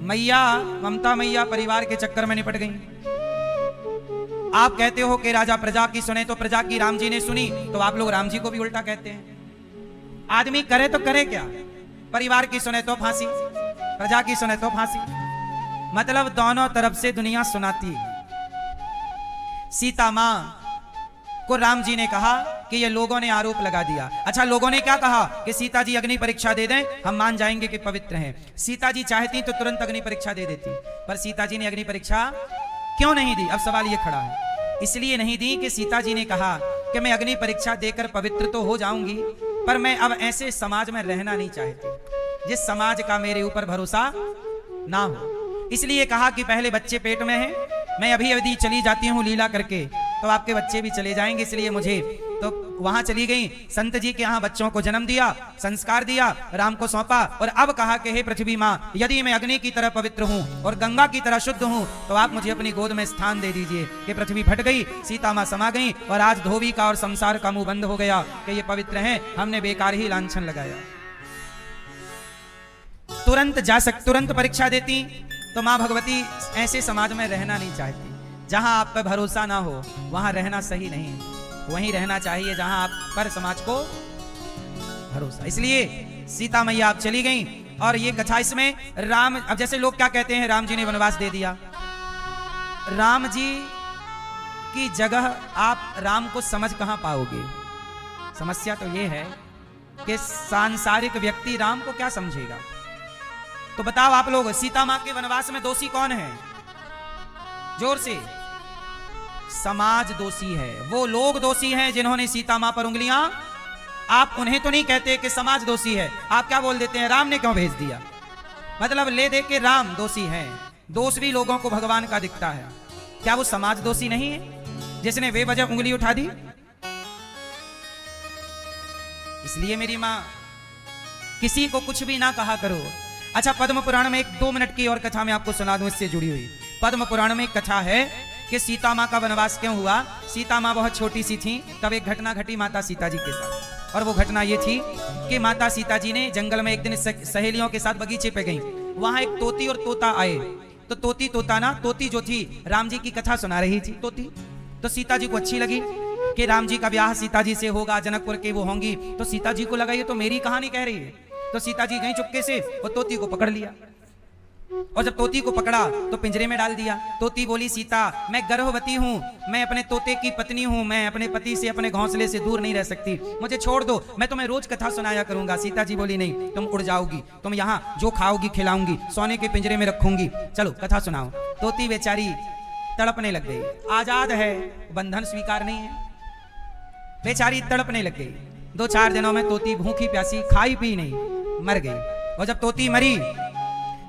मैया, ममता मैया परिवार के चक्कर में निपट गई। आप कहते हो कि राजा प्रजा की सुने, तो प्रजा की राम जी ने सुनी, तो आप लोग राम जी को भी उल्टा कहते हैं। आदमी करे तो करे क्या, परिवार की सुने तो फांसी, प्रजा की सुने तो फांसी, मतलब दोनों तरफ से दुनिया सुनाती। सीता मां को राम जी ने कहा कि ये लोगों ने आरोप लगा दिया। अच्छा, लोगों ने क्या कहा कि सीता जी अग्नि परीक्षा दे दें, हम मान जाएंगे कि पवित्र हैं। सीता जी चाहती तो तुरंत अग्नि परीक्षा दे देती, पर सीता जी ने अग्नि परीक्षा क्यों नहीं दी? अब सवाल ये खड़ा है, इसलिए नहीं दी कि सीता जी ने कहा कि मैं अग्नि परीक्षा देकर पवित्र तो हो जाऊंगी, पर मैं अब ऐसे समाज में रहना नहीं चाहती जिस समाज का मेरे ऊपर भरोसा ना हो। इसलिए कहा कि पहले बच्चे पेट में हैं, मैं अभी यदि चली जाती हूँ लीला करके तो आपके बच्चे भी चले जाएंगे, इसलिए मुझे तो वहां चली गई, संत जी के यहाँ बच्चों को जन्म दिया, संस्कार दिया, राम को सौंपा, और अब कहा कि हे पृथ्वी माँ, यदि मैं अग्नि की तरह पवित्र हूँ और गंगा की तरह शुद्ध हूँ तो आप मुझे अपनी गोद में स्थान दे दीजिए। कि पृथ्वी फट गई, सीता माँ समा गई, और आज धोबी का और संसार का मुंह बंद हो गया कि ये पवित्र हैं, हमने बेकार ही लांछन लगाया। तुरंत परीक्षा देती तो माँ भगवती ऐसे समाज में रहना नहीं चाहती। जहां आप पर भरोसा ना हो वहां रहना सही नहीं, वहीं रहना चाहिए जहां आप पर समाज को भरोसा। इसलिए सीता मैया आप चली गई, और ये कथा इसमें राम, अब जैसे लोग क्या कहते हैं, राम जी ने वनवास दे दिया। राम जी की जगह आप राम को समझ कहां पाओगे? समस्या तो यह है कि सांसारिक व्यक्ति राम को क्या समझेगा। तो बताओ आप लोग, सीता मां के वनवास में दोषी कौन है? जोर से। समाज दोषी है, वो लोग दोषी हैं जिन्होंने सीता मां पर उंगलियां, आप उन्हें तो नहीं कहते कि समाज दोषी है, आप क्या बोल देते हैं, राम ने क्यों भेज दिया। मतलब ले दे के राम दोषी हैं। दोष भी लोगों को भगवान का दिखता है, क्या वो समाज दोषी नहीं है जिसने बेवजह उंगली उठा दी? इसलिए मेरी मां, किसी को कुछ भी ना कहा करो। अच्छा, पद्म पुराण में एक 2 मिनट की और कथा मैं आपको सुना दूं, इससे जुड़ी हुई। पद्म पुराण में एक कथा है कि सीता मां का वनवास क्यों हुआ। सीता मां बहुत छोटी सी थी, तब एक घटना घटी माता सीता जी के साथ। और वो घटना ये थी कि माता सीता जी ने जंगल में एक दिन सहेलियों के साथ बगीचे पे गई। वहां एक तोती और तोता आए। तो तोती जो थी राम जी की कथा सुना रही थी तोती। तो सीता जी को अच्छी लगी कि राम जी का ब्याह सीता जी से होगा, जनकपुर के वो होंगी। तो सीता जी को लगा ये तो मेरी कहानी कह रही है। तो सीता जी गई चुपके से और तोती को पकड़ लिया। और जब तोती को पकड़ा तो पिंजरे में डाल दिया। तोती बोली, सीता मैं गर्भवती हूँ, मैं अपने तोते की पत्नी हूँ, मैं अपने पति से अपने घोंसले से दूर नहीं रह सकती, मुझे छोड़ दो, मैं तुम्हें रोज कथा सुनाया करूंगा। सीता जी बोली, नहीं, तुम उड़ जाओगी, तुम यहाँ जो खाओगी खिलाऊंगी, सोने के पिंजरे में रखूंगी, चलो कथा सुनाओ। तोती बेचारी तड़पने लग गई। आजाद है, बंधन स्वीकार नहीं है, बेचारी तड़पने लग गई। 2-4 दिनों में तोती भूखी प्यासी, खाई पी नहीं, मर गई। और जब तोती मरी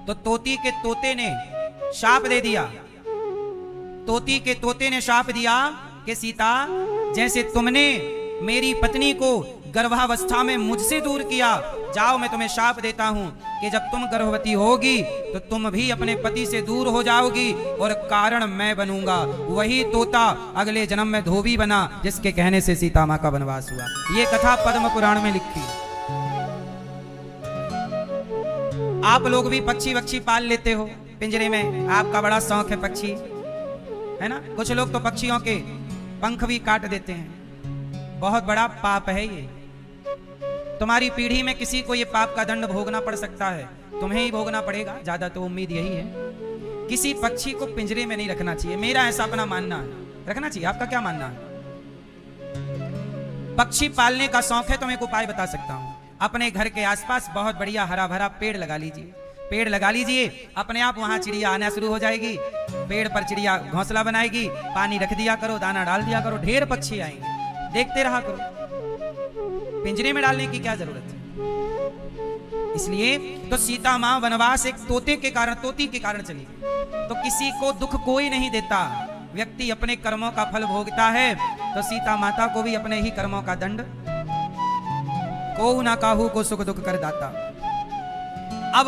तो तोती के तोते ने शाप दे दिया। तोती के तोते ने शाप दिया कि सीता, जैसे तुमने मेरी पत्नी को गर्भावस्था में मुझसे दूर किया, जाओ मैं तुम्हें शाप देता हूं कि जब तुम गर्भवती होगी तो तुम भी अपने पति से दूर हो जाओगी और कारण मैं बनूंगा। वही तोता अगले जन्म में धोबी बना, जिसके कहने से सीता मां का वनवास हुआ। ये कथा पद्म पुराण में लिखी। आप लोग भी पक्षी वक्षी पाल लेते हो पिंजरे में, आपका बड़ा शौक है पक्षी, है ना। कुछ लोग तो पक्षियों के पंख भी काट देते हैं। बहुत बड़ा पाप है ये। तुम्हारी पीढ़ी में किसी को ये पाप का दंड भोगना पड़ सकता है, तुम्हें ही भोगना पड़ेगा, ज्यादा तो उम्मीद यही है। किसी पक्षी को पिंजरे में नहीं रखना चाहिए, मेरा ऐसा अपना मानना है। रखना चाहिए, आपका क्या मानना है? पक्षी पालने का शौक है तो मैं एक उपाय बता सकता हूं। अपने घर के आसपास बहुत बढ़िया हरा भरा पेड़ लगा लीजिए। पेड़ लगा लीजिए, अपने आप वहां चिड़िया आना शुरू हो जाएगी। पेड़ पर चिड़िया घोंसला बनाएगी, पानी रख दिया करो, दाना डाल दिया करो, ढेर पक्षी आएंगे, देखते रहा करो। पिंजरे में डालने की क्या जरूरत है? इसलिए तो सीता मां वनवास एक तोते के कारण, तोती के कारण चली गई। तो किसी को दुख कोई नहीं देता, व्यक्ति अपने कर्मों का फल भोगता है। तो सीता माता को भी अपने ही कर्मों का दंड, को ना काहू को सुख दुख कर दाता। अब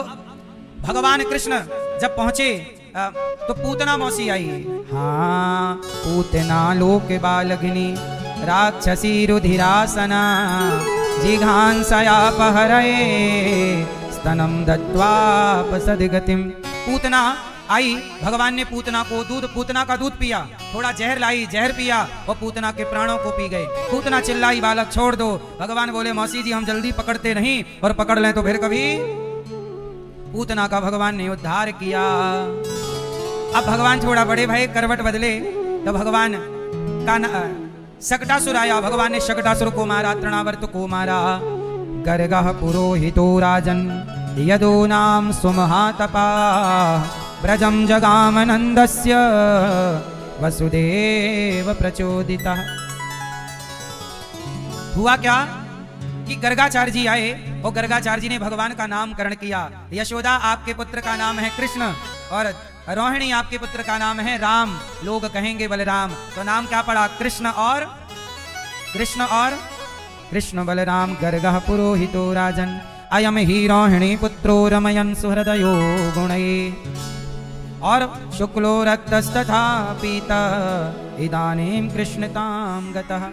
भगवान कृष्ण जब पहुंचे तो पूतना मौसी आई। हाँ, पूतना लोक बालग्नि राक्षसी रुधिरासना जिघांसया पहरये स्तनम दत्वापसद्गतिम। पूतना आई, भगवान ने पूतना को पूतना का दूध पिया, थोड़ा जहर लाई, जहर पिया और पूतना के प्राणों को पी गए। पूतना चिल्लाई, बालक छोड़ दो। भगवान बोले, मौसी जी हम जल्दी पकड़ते नहीं, और पकड़ लें तो फिर कभी। पूतना का भगवान ने उद्धार किया। अब भगवान थोड़ा बड़े भाई करवट बदले तो भगवान का शकटासुर आया। भगवान ने शकटासुर को मारा, तृणावर्त को मारा। गर्गः पुरोहितो राजन यदो नाम सुमहातपा ब्रजम जगामनंदस्य वसुदेव प्रचोदितः। हुआ क्या कि गर्गाचार्य जी आए और गर्गाचार्य जी ने भगवान का नामकरण किया। यशोदा आपके पुत्र का नाम है कृष्ण और रोहिणी आपके पुत्र का नाम है राम, लोग कहेंगे बलराम। तो नाम क्या पड़ा? कृष्ण और कृष्ण बलराम। गर्गः पुरोहितो राजन अयम ही रोहिणी पुत्रो रमयन् सुहृदयो गुणैः और शुक्लो रक्तस्तथा पीता इदानीं कृष्णतां गतः।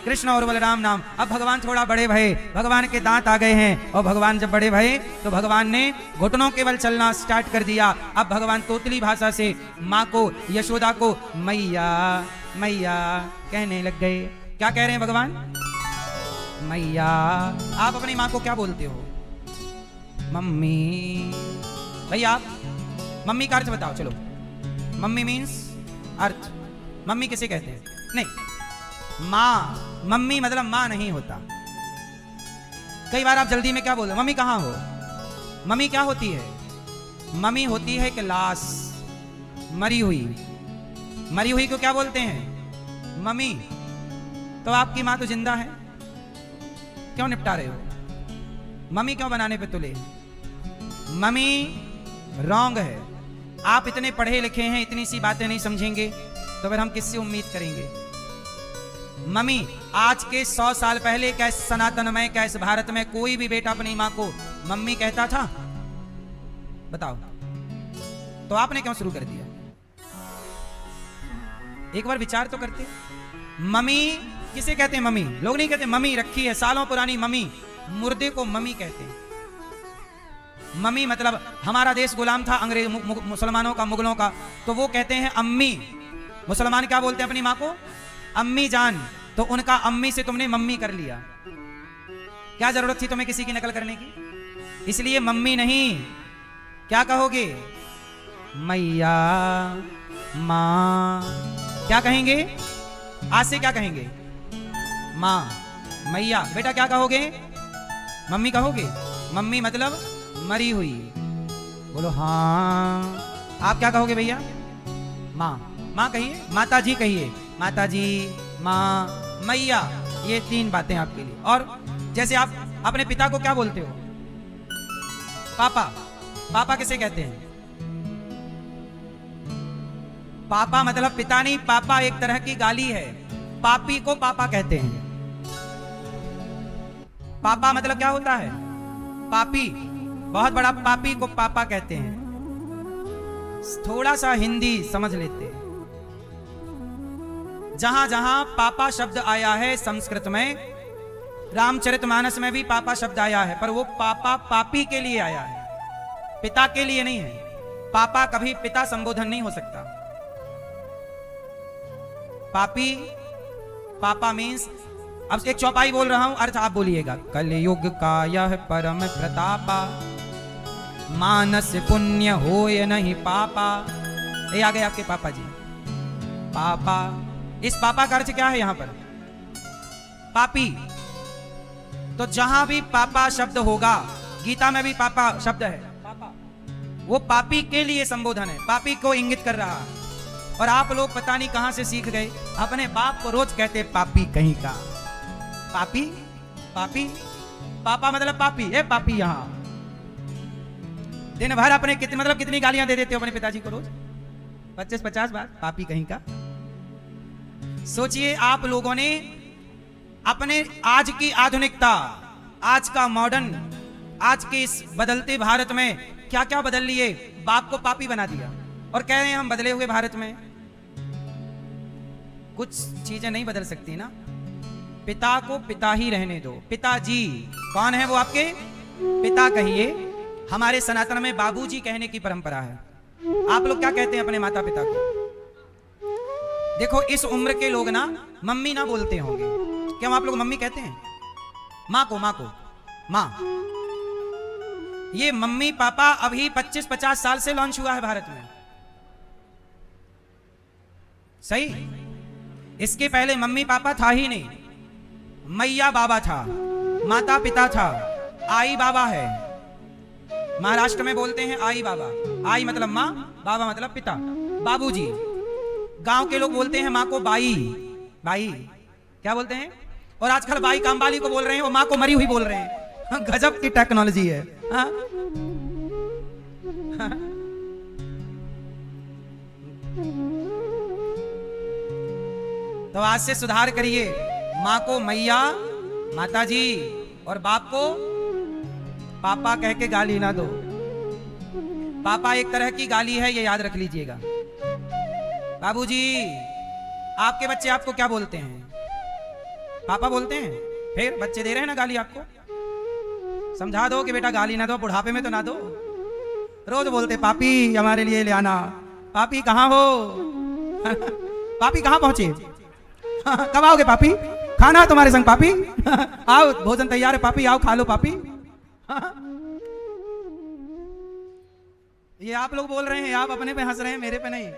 कृष्ण और बलराम नाम। अब भगवान थोड़ा बड़े भये, भगवान के दांत आ गए हैं, और भगवान जब बड़े भये तो भगवान ने घुटनों केवल चलना स्टार्ट कर दिया। अब भगवान तोतली भाषा से माँ को, यशोदा को मैया मैया कहने लग गए। क्या कह रहे हैं भगवान? मैया। आप अपनी माँ को क्या बोलते हो? मम्मी। भैया आप मम्मी का अर्थ बताओ। चलो, मम्मी मीन्स अर्थ। मम्मी किसे कहते हैं? नहीं, माँ मम्मी मतलब माँ नहीं होता। कई बार आप जल्दी में क्या बोलते, मम्मी कहाँ हो? मम्मी क्या होती है? मम्मी होती है कि लाश, मरी हुई। मरी हुई को क्या बोलते हैं? मम्मी। तो आपकी माँ तो जिंदा है, क्यों निपटा रहे हो? मम्मी क्यों बनाने पे तुले? मम्मी रॉन्ग है। आप इतने पढ़े लिखे हैं, इतनी सी बातें नहीं समझेंगे तो फिर हम किससे उम्मीद करेंगे? मम्मी आज के 100 साल पहले क्या इस सनातन में, क्या इस भारत में कोई भी बेटा अपनी मां को मम्मी कहता था? बताओ। तो आपने क्यों शुरू कर दिया? एक बार विचार तो करते। मम्मी किसे कहते हैं? मम्मी लोग नहीं कहते मम्मी रखी है सालों पुरानी मम्मी, मुर्दे को मम्मी कहते हैं। मम्मी मतलब हमारा देश गुलाम था अंग्रेज मुसलमानों का, मुगलों का, तो वो कहते हैं अम्मी। मुसलमान क्या बोलते हैं अपनी माँ को? अम्मी जान। तो उनका अम्मी से तुमने मम्मी कर लिया, क्या जरूरत थी तुम्हें किसी की नकल करने की? इसलिए मम्मी नहीं, क्या कहोगे? मैया, माँ। क्या कहेंगे? आज से क्या कहेंगे? माँ, मैया। बेटा क्या कहोगे? मम्मी कहोगे। मम्मी मतलब मरी हुई। बोलो हाँ। आप क्या कहोगे भैया? माँ। माँ कहिए, माता जी कहिए, माता जी, माँ, मैया। ये 3 बातें आपके लिए। और जैसे आप अपने पिता को क्या बोलते हो? पापा। पापा किसे कहते हैं? पापा मतलब पिता नहीं, पापा एक तरह की गाली है। पापी को पापा कहते हैं। पापा मतलब क्या होता है? पापी। बहुत बड़ा पापी को पापा कहते हैं। थोड़ा सा हिंदी समझ लेते हैं। जहां जहां पापा शब्द आया है संस्कृत में, रामचरितमानस में भी पापा शब्द आया है, पर वो पापा पापी के लिए आया है, पिता के लिए नहीं है। पापा कभी पिता संबोधन नहीं हो सकता। पापी, पापा मीन्स, अब एक चौपाई बोल रहा हूं, अर्थ आप बोलिएगा। कलयुग का यह परम प्रतापा, मानस पुण्य होय नहीं पापा। ये आ गए आपके पापा जी। पापा, इस पापा का अर्थ क्या है यहां पर? पापी। तो जहां भी पापा शब्द होगा, गीता में भी पापा शब्द है, पापा, वो पापी के लिए संबोधन है, पापी को इंगित कर रहा है। और आप लोग पता नहीं कहां से सीख गए, अपने बाप को रोज कहते पापी कहीं का। पापी, पापी, पापा मतलब पापी है। पापी यहां दिन भर अपने कितनी गालियां दे देते हो अपने पिताजी को रोज? 25-50 बार पापी कहीं का। सोचिए आप लोगों ने अपने आज की आधुनिकता, आज का मॉडर्न, आज के इस बदलते भारत में क्या क्या बदल लिए। बाप को पापी बना दिया और कह रहे हैं हम बदले हुए भारत में। कुछ चीजें नहीं बदल सकती ना। पिता को पिता ही रहने दो। पिताजी कौन है? वो आपके पिता कहिए। हमारे सनातन में बाबूजी कहने की परंपरा है। आप लोग क्या कहते हैं अपने माता पिता को? देखो इस उम्र के लोग ना मम्मी ना बोलते होंगे, क्यों आप लोग मम्मी कहते हैं? माँ को, माँ को, माँ। ये मम्मी पापा अभी 25-50 साल से लॉन्च हुआ है भारत में, सही? इसके पहले मम्मी पापा था ही नहीं। मैया बाबा था, माता पिता था, आई बाबा है। महाराष्ट्र में बोलते हैं आई बाबा। आई मतलब माँ, बाबा मतलब पिता, बाबूजी। गांव के लोग बोलते हैं माँ को बाई। बाई क्या बोलते हैं? और आजकल बाई कामवाली को बोल रहे हैं और माँ को मरी हुई बोल रहे हैं। गजब की टेक्नोलॉजी है। हाँ? तो आज से सुधार करिए। माँ को मैया, माता जी, और बाप को पापा कह के गाली ना दो। पापा एक तरह की गाली है, ये याद रख लीजिएगा। बाबूजी, आपके बच्चे आपको क्या बोलते हैं? पापा बोलते हैं। फिर बच्चे दे रहे हैं ना गाली आपको। समझा दो कि बेटा गाली ना दो, बुढ़ापे में तो ना दो। रोज बोलते पापी हमारे लिए ले आना। पापी कहाँ हो? पापी कहाँ पहुंचे? कब आओगे पापी? खाना तुम्हारे संग पापी। आओ भोजन तैयार है पापी, आओ खा लो पापी। ये आप लोग बोल रहे हैं, आप अपने पे हंस रहे हैं, मेरे पे नहीं।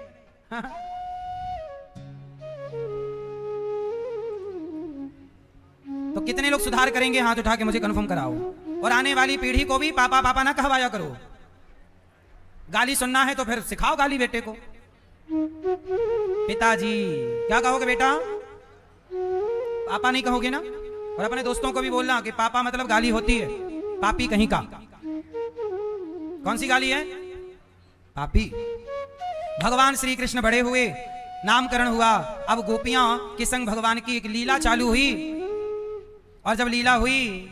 कितने लोग सुधार करेंगे? हाथ उठा के मुझे कंफर्म कराओ। और आने वाली पीढ़ी को भी पापा पापा ना कहवाया करो। गाली सुनना है तो फिर सिखाओ गाली बेटे को। पिताजी क्या कहोगे बेटा? पापा नहीं कहोगे ना? और अपने दोस्तों को भी बोलना कि पापा मतलब गाली होती है, पापी कहीं का। कौन सी गाली है? पापी। भगवान श्री कृष्ण बड़े हुए, नामकरण हुआ। अब गोपियां के संग भगवान की एक लीला चालू हुई। और जब लीला हुई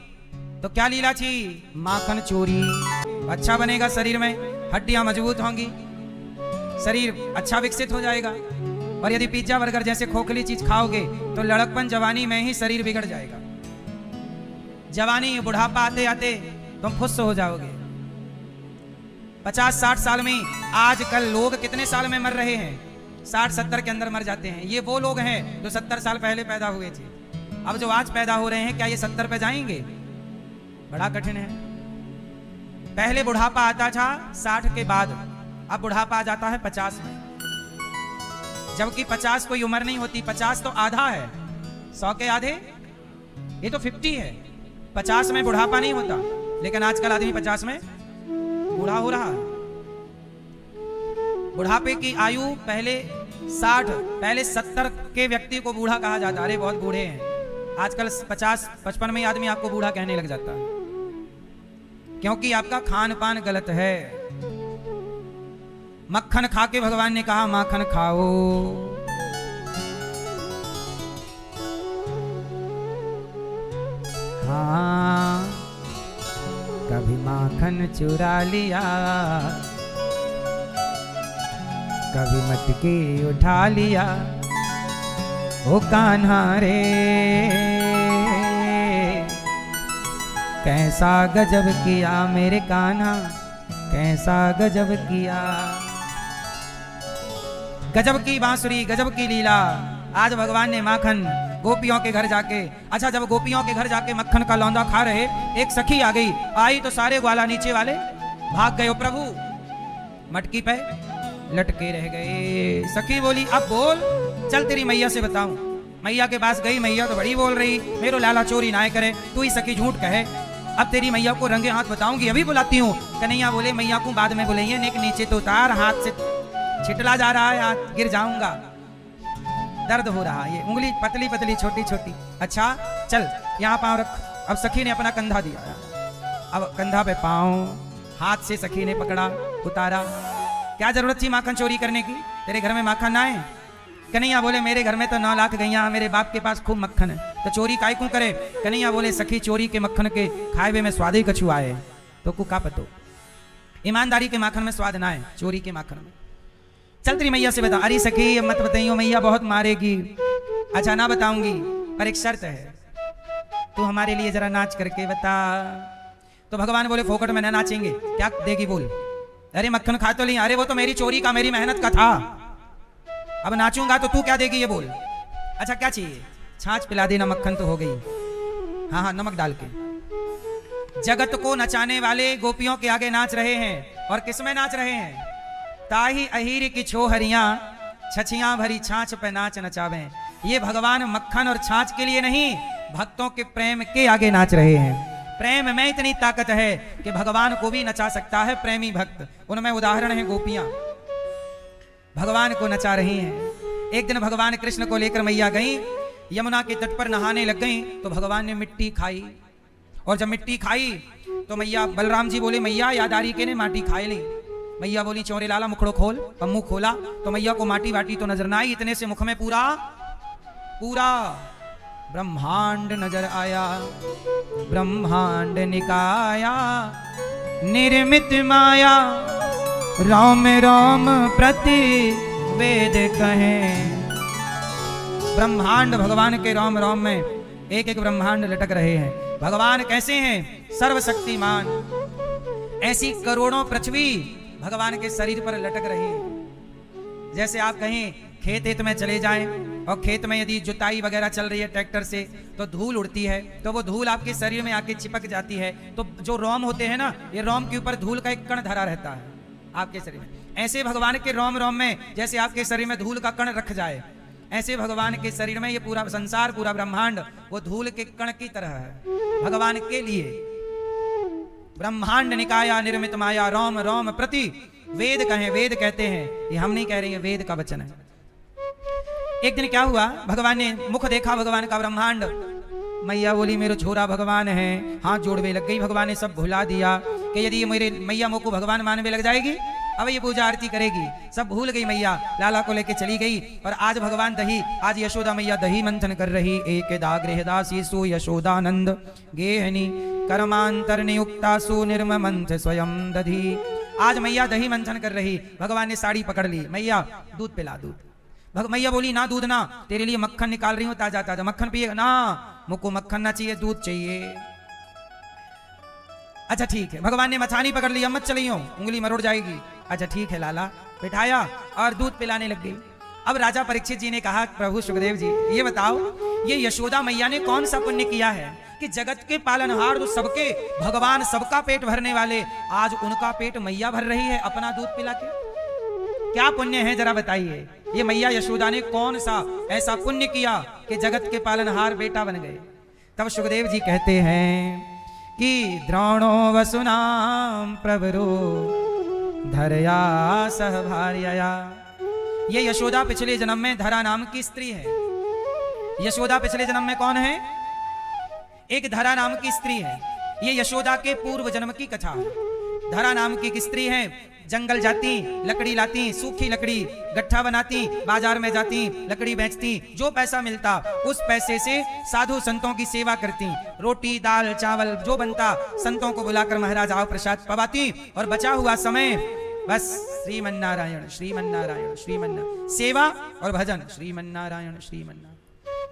तो क्या लीला थी? माखन चोरी। अच्छा बनेगा शरीर में, हड्डियां मजबूत होंगी, शरीर अच्छा विकसित हो जाएगा। और यदि पिज्जा बर्गर जैसे खोखली चीज खाओगे तो लड़कपन जवानी में ही शरीर बिगड़ जाएगा। जवानी बुढ़ापा आते आते तुम फुस हो जाओगे। 50-60 साल में आजकल लोग कितने साल में मर रहे हैं? 60-70 के अंदर मर जाते हैं। ये वो लोग हैं जो 70 साल पहले पैदा हुए थे। अब जो आज पैदा हो रहे हैं, क्या ये 70 पे जाएंगे? बड़ा कठिन है। पहले बुढ़ापा आता था 60 के बाद, अब बुढ़ापा आ जाता है 50 में। जबकि 50 कोई उम्र नहीं होती, 50 तो आधा है। 100 के आधे ये तो 50 है। 50 में बुढ़ापा नहीं होता, लेकिन आजकल आदमी 50 में बूढ़ा हो रहा है। बुढ़ापे की आयु पहले 60, पहले 70 के व्यक्ति को बूढ़ा कहा जाता। अरे बहुत बूढ़े हैं। आजकल 50-55 में आदमी आपको बूढ़ा कहने लग जाता है, क्योंकि आपका खान पान गलत है। मक्खन खा के भगवान ने कहा माखन खाओ। हाँ, कभी माखन चुरा लिया, कभी मटकी उठा लिया। ओ कान्हा रे, कैसा गजब किया मेरे कान्हा, कैसा गजब किया। गजब की बांसुरी, गजब की लीला। आज भगवान ने माखन गोपियों के घर जाके, अच्छा जब गोपियों के घर जाके मक्खन का लौंदा खा रहे, एक सखी आ गई। आई तो सारे ग्वाला नीचे वाले भाग गए। ओ प्रभु, मटकी पे लटके रह गए। सखी बोली अब बोल, चल तेरी मैया से बताऊं। मैया के पास गई। मैया तो बड़ी बोल रही, मेरो लाला चोरी ना करे, तू ही सखी झूठ कहे। अब तेरी मैया को रंगे हाथ बताऊंगी, अभी बुलाती हूँ। कन्हैया बोले मैया को बाद में बुलाइए, नेक नीचे तो उतार, हाथ से छिटला जा रहा है, हाथ गिर जाऊंगा, दर्द हो रहा है, ये उंगली पतली पतली छोटी छोटी। अच्छा चल यहाँ पाँव रख। अब सखी ने अपना कंधा दिया, अब कंधा पे पाँव, हाथ से सखी ने पकड़ा, उतारा। क्या जरूरत थी माखन चोरी करने की? तेरे घर में माखन ना है? कन्हैया बोले मेरे घर में तो 9 लाख गैया, मेरे बाप के पास खूब मक्खन है, तो चोरी काय क्यों करे? कन्हैया बोले सखी चोरी के मक्खन के खाए हुए में स्वाद ही कछु आए, तो को का पतो। ईमानदारी के माखन में स्वाद ना है, चोरी के माखन में। चल तेरी मैया से बता। अरे सखी मत बताइयो, मैया बहुत मारेगी। अच्छा ना बताऊंगी, पर एक शर्त है, तू हमारे लिए जरा नाच करके बता। तो भगवान बोले फोकट में ना नाचेंगे, क्या देगी बोल? अरे मक्खन खा तो ली। अरे वो तो मेरी चोरी का, मेरी मेहनत का था, अब नाचूंगा तो तू क्या देगी ये बोल। अच्छा क्या चाहिए? छाछ पिला देना, मक्खन तो हो गई। हाँ हाँ नमक डाल के। जगत को नचाने वाले गोपियों के आगे नाच रहे हैं। और किसमें नाच रहे हैं? ताही अहीर की छोहरियां छछियां भरी छाछ पे नाच नचावे। ये भगवान मक्खन और छाछ के लिए नहीं, भक्तों के प्रेम के आगे नाच रहे हैं। प्रेम में इतनी ताकत है कि भगवान को भी नचा सकता है प्रेमी भक्त। उनमें उदाहरण है गोपियां, भगवान को नचा रही हैं। एक दिन भगवान कृष्ण को लेकर मैया गई, यमुना के तट पर नहाने लग गई। तो भगवान ने मिट्टी खाई, और जब मिट्टी खाई तो मैया, बलराम जी बोले मैया यादारी के ने माटी खाए ली। मैया बोली चौरे लाला मुखड़ो खोल। अब मुख खोला तो मैया को माटी वाटी तो नजर ना आई, इतने से मुख में पूरा पूरा ब्रह्मांड नजर आया। ब्रह्मांड निकाया निर्मित माया, राम राम प्रति वेद कहें। ब्रह्मांड भगवान के राम राम में एक एक ब्रह्मांड लटक रहे हैं। भगवान कैसे हैं? सर्वशक्तिमान। ऐसी करोड़ों पृथ्वी भगवान के शरीर पर लटक रही है। जैसे आप कहीं खेत में चले जाएं और खेत में यदि जुताई वगैरह चल रही है ट्रैक्टर से, तो धूल उड़ती है, तो वो धूल आपके शरीर में आके चिपक जाती है। तो जो रोम होते हैं ना, ये रोम के ऊपर धूल का एक कण धरा रहता है आपके शरीर में। ऐसे भगवान के रोम रोम में जैसे आपके शरीर में धूल का कण रख जाए, ऐसे भगवान के शरीर में ये पूरा संसार, पूरा ब्रह्मांड वो धूल के कण की तरह है भगवान के लिए। ब्रह्मांड निकाया निर्मित माया रोम रोम प्रति वेद कहें, वेद कहते हैं, ये हम नहीं कह रहे हैं, वेद का वचन है। एक दिन क्या हुआ, भगवान ने मुख देखा भगवान का ब्रह्मांड। मैया बोली मेरे छोरा भगवान है, हाथ जोड़वे लग गई। भगवान ने सब भुला दिया कि यदि मेरे मैया मोह को भगवान मानवे लग जाएगी, अब ये पूजा आरती करेगी, सब भूल गई मैया। लाला को लेके चली गई। और आज भगवान दही, आज यशोदा मैया दही मंथन कर रही। एक दागृहदासी सु यशोदानंद गेहनी कर्मांतर नियुक्ता सु निर्ममंथ स्वयं दधी। आज मैया दही मंथन कर रही। भगवान ने साड़ी पकड़ ली, मैया दूध पिला, दूध। मैया बोली ना दूध ना, तेरे लिए मक्खन निकाल रही हूं ताजा ताजा, मक्खन पिएगा ना? मुझको मक्खन ना चाहिए, दूध चाहिए। अच्छा ठीक है। भगवान ने मछानी पकड़ ली, मत चली हो, उंगली मरोड़ जाएगी। अच्छा ठीक है लाला, बिठाया और दूध पिलाने लग गई। अब राजा परीक्षित जी ने कहा प्रभु सुखदेव जी ये बताओ, ये यशोदा मैया ने कौन सा पुण्य किया है कि जगत के पालनहार, तो सबके भगवान, सबका पेट भरने वाले, आज उनका पेट मैया भर रही है अपना दूध पिला के? क्या पुण्य है जरा बताइए। ये मैया यशोदा ने कौन सा ऐसा पुण्य किया कि जगत के पालनहार बेटा बन गए? तब सुखदेव जी कहते हैं कि द्रोणो वसुनाम प्रवरो धरया सह भार्यया। ये यशोदा पिछले जन्म में धरा नाम की स्त्री है। यशोदा पिछले जन्म में कौन है? एक धरा नाम की स्त्री है। ये यशोदा के पूर्व जन्म की कथा है। धरा नाम की एक स्त्री है, जंगल जाती, लकड़ी लाती, सूखी लकड़ी गट्ठा बनाती, बाजार में जाती, लकड़ी बेचती, जो पैसा मिलता उस पैसे से साधु संतों की सेवा करती। रोटी दाल चावल जो बनता संतों को बुलाकर महाराज आओ प्रसाद पवाती, और बचा हुआ समय बस श्रीमन्नारायण श्रीमन्नारायण श्रीमन्नारायण, सेवा और भजन, श्रीमन्नारायण श्रीमन्नारायण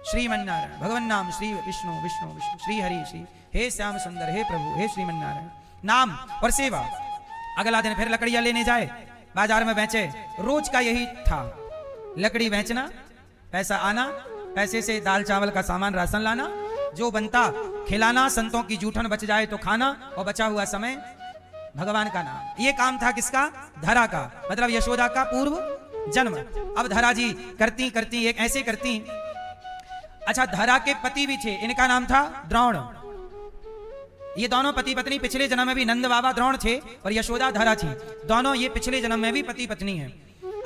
श्रीमन्नारायण, भगवान नाम श्री विष्णु विष्णु विष्णु, श्री हरि श्री, हे श्याम सुंदर, हे प्रभु, हे श्रीमन्नारायण, नाम और सेवा। अगला दिन फिर लकड़ियां लेने जाए, बाजार में बेचे। रोज का यही था, लकड़ी बेचना, पैसा आना, पैसे से दाल चावल का सामान राशन लाना, जो बनता खिलाना, संतों की जूठन बच जाए तो खाना, और बचा हुआ समय भगवान का नाम। ये काम था किसका? धरा का, मतलब यशोदा का पूर्व जन्म। अब धरा जी करती करती एक ऐसे करती। अच्छा, धरा के पति भी थे, इनका नाम था द्रोण। ये दोनों पति पत्नी पिछले जन्म में भी नंद बाबा द्रोण थे और यशोदा धरा थी। दोनों ये पिछले जन्म में भी पति पत्नी हैं।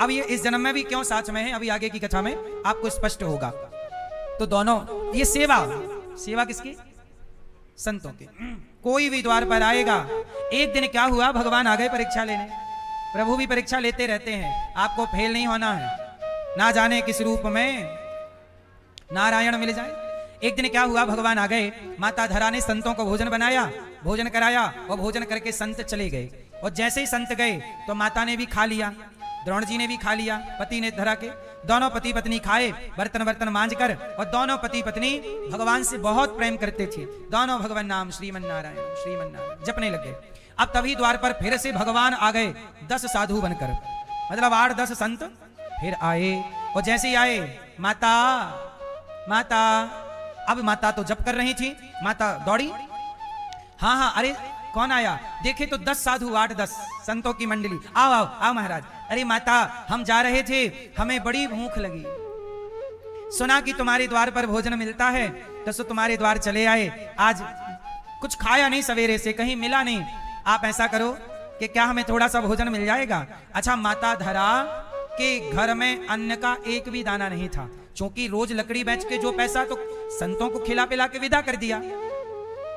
अब ये इस जन्म में भी क्यों साथ में है, अभी आगे की कथा में आपको स्पष्ट होगा। तो दोनों ये सेवा, सेवा किसकी? संतों की। कोई भी द्वार पर आएगा। एक दिन क्या हुआ, भगवान आ गए परीक्षा लेने। प्रभु भी परीक्षा लेते रहते हैं, आपको फेल नहीं होना है, ना जाने किस रूप में नारायण मिल जाए। एक दिन क्या हुआ, भगवान आ गए, माता धरा ने संतों को भोजन बनाया, भोजन कराया, और भोजन करके संत चले गए। और जैसे ही संत गए तो माता ने भी खा लिया, द्रोण जी ने भी खा लिया, पति ने धरा के। दोनों पति पत्नी खाए, बर्तन बर्तन मांझ कर, और दोनों पति पत्नी भगवान से बहुत प्रेम करते थे। दोनों भगवान नाम श्रीमन्नारायण श्रीमन्नारायण जपने लगे। अब तभी द्वार पर फिर से भगवान आ गए, 10 साधु बनकर, मतलब 8-10 संत फिर आए। और जैसे ही आए, माता माता, अब माता तो जप कर रही थी, माता दौड़ी, हाँ हाँ, अरे कौन आया? देखे तो 10 साधु, 8-10 संतों की मंडली। आओ आओ आओ महाराज। अरे माता, हम जा रहे थे, हमें बड़ी भूख लगी, सुना कि तुम्हारे द्वार पर भोजन मिलता है, तो तुम्हारे द्वार चले आए। आज कुछ खाया नहीं सवेरे से, कहीं मिला नहीं। आप ऐसा करो कि क्या हमें थोड़ा सा भोजन मिल जाएगा? अच्छा, माता धरा के घर में अन्न का एक भी दाना नहीं था, क्योंकि रोज लकड़ी बेच के जो पैसा तो संतों को खिला पिला के विदा कर दिया।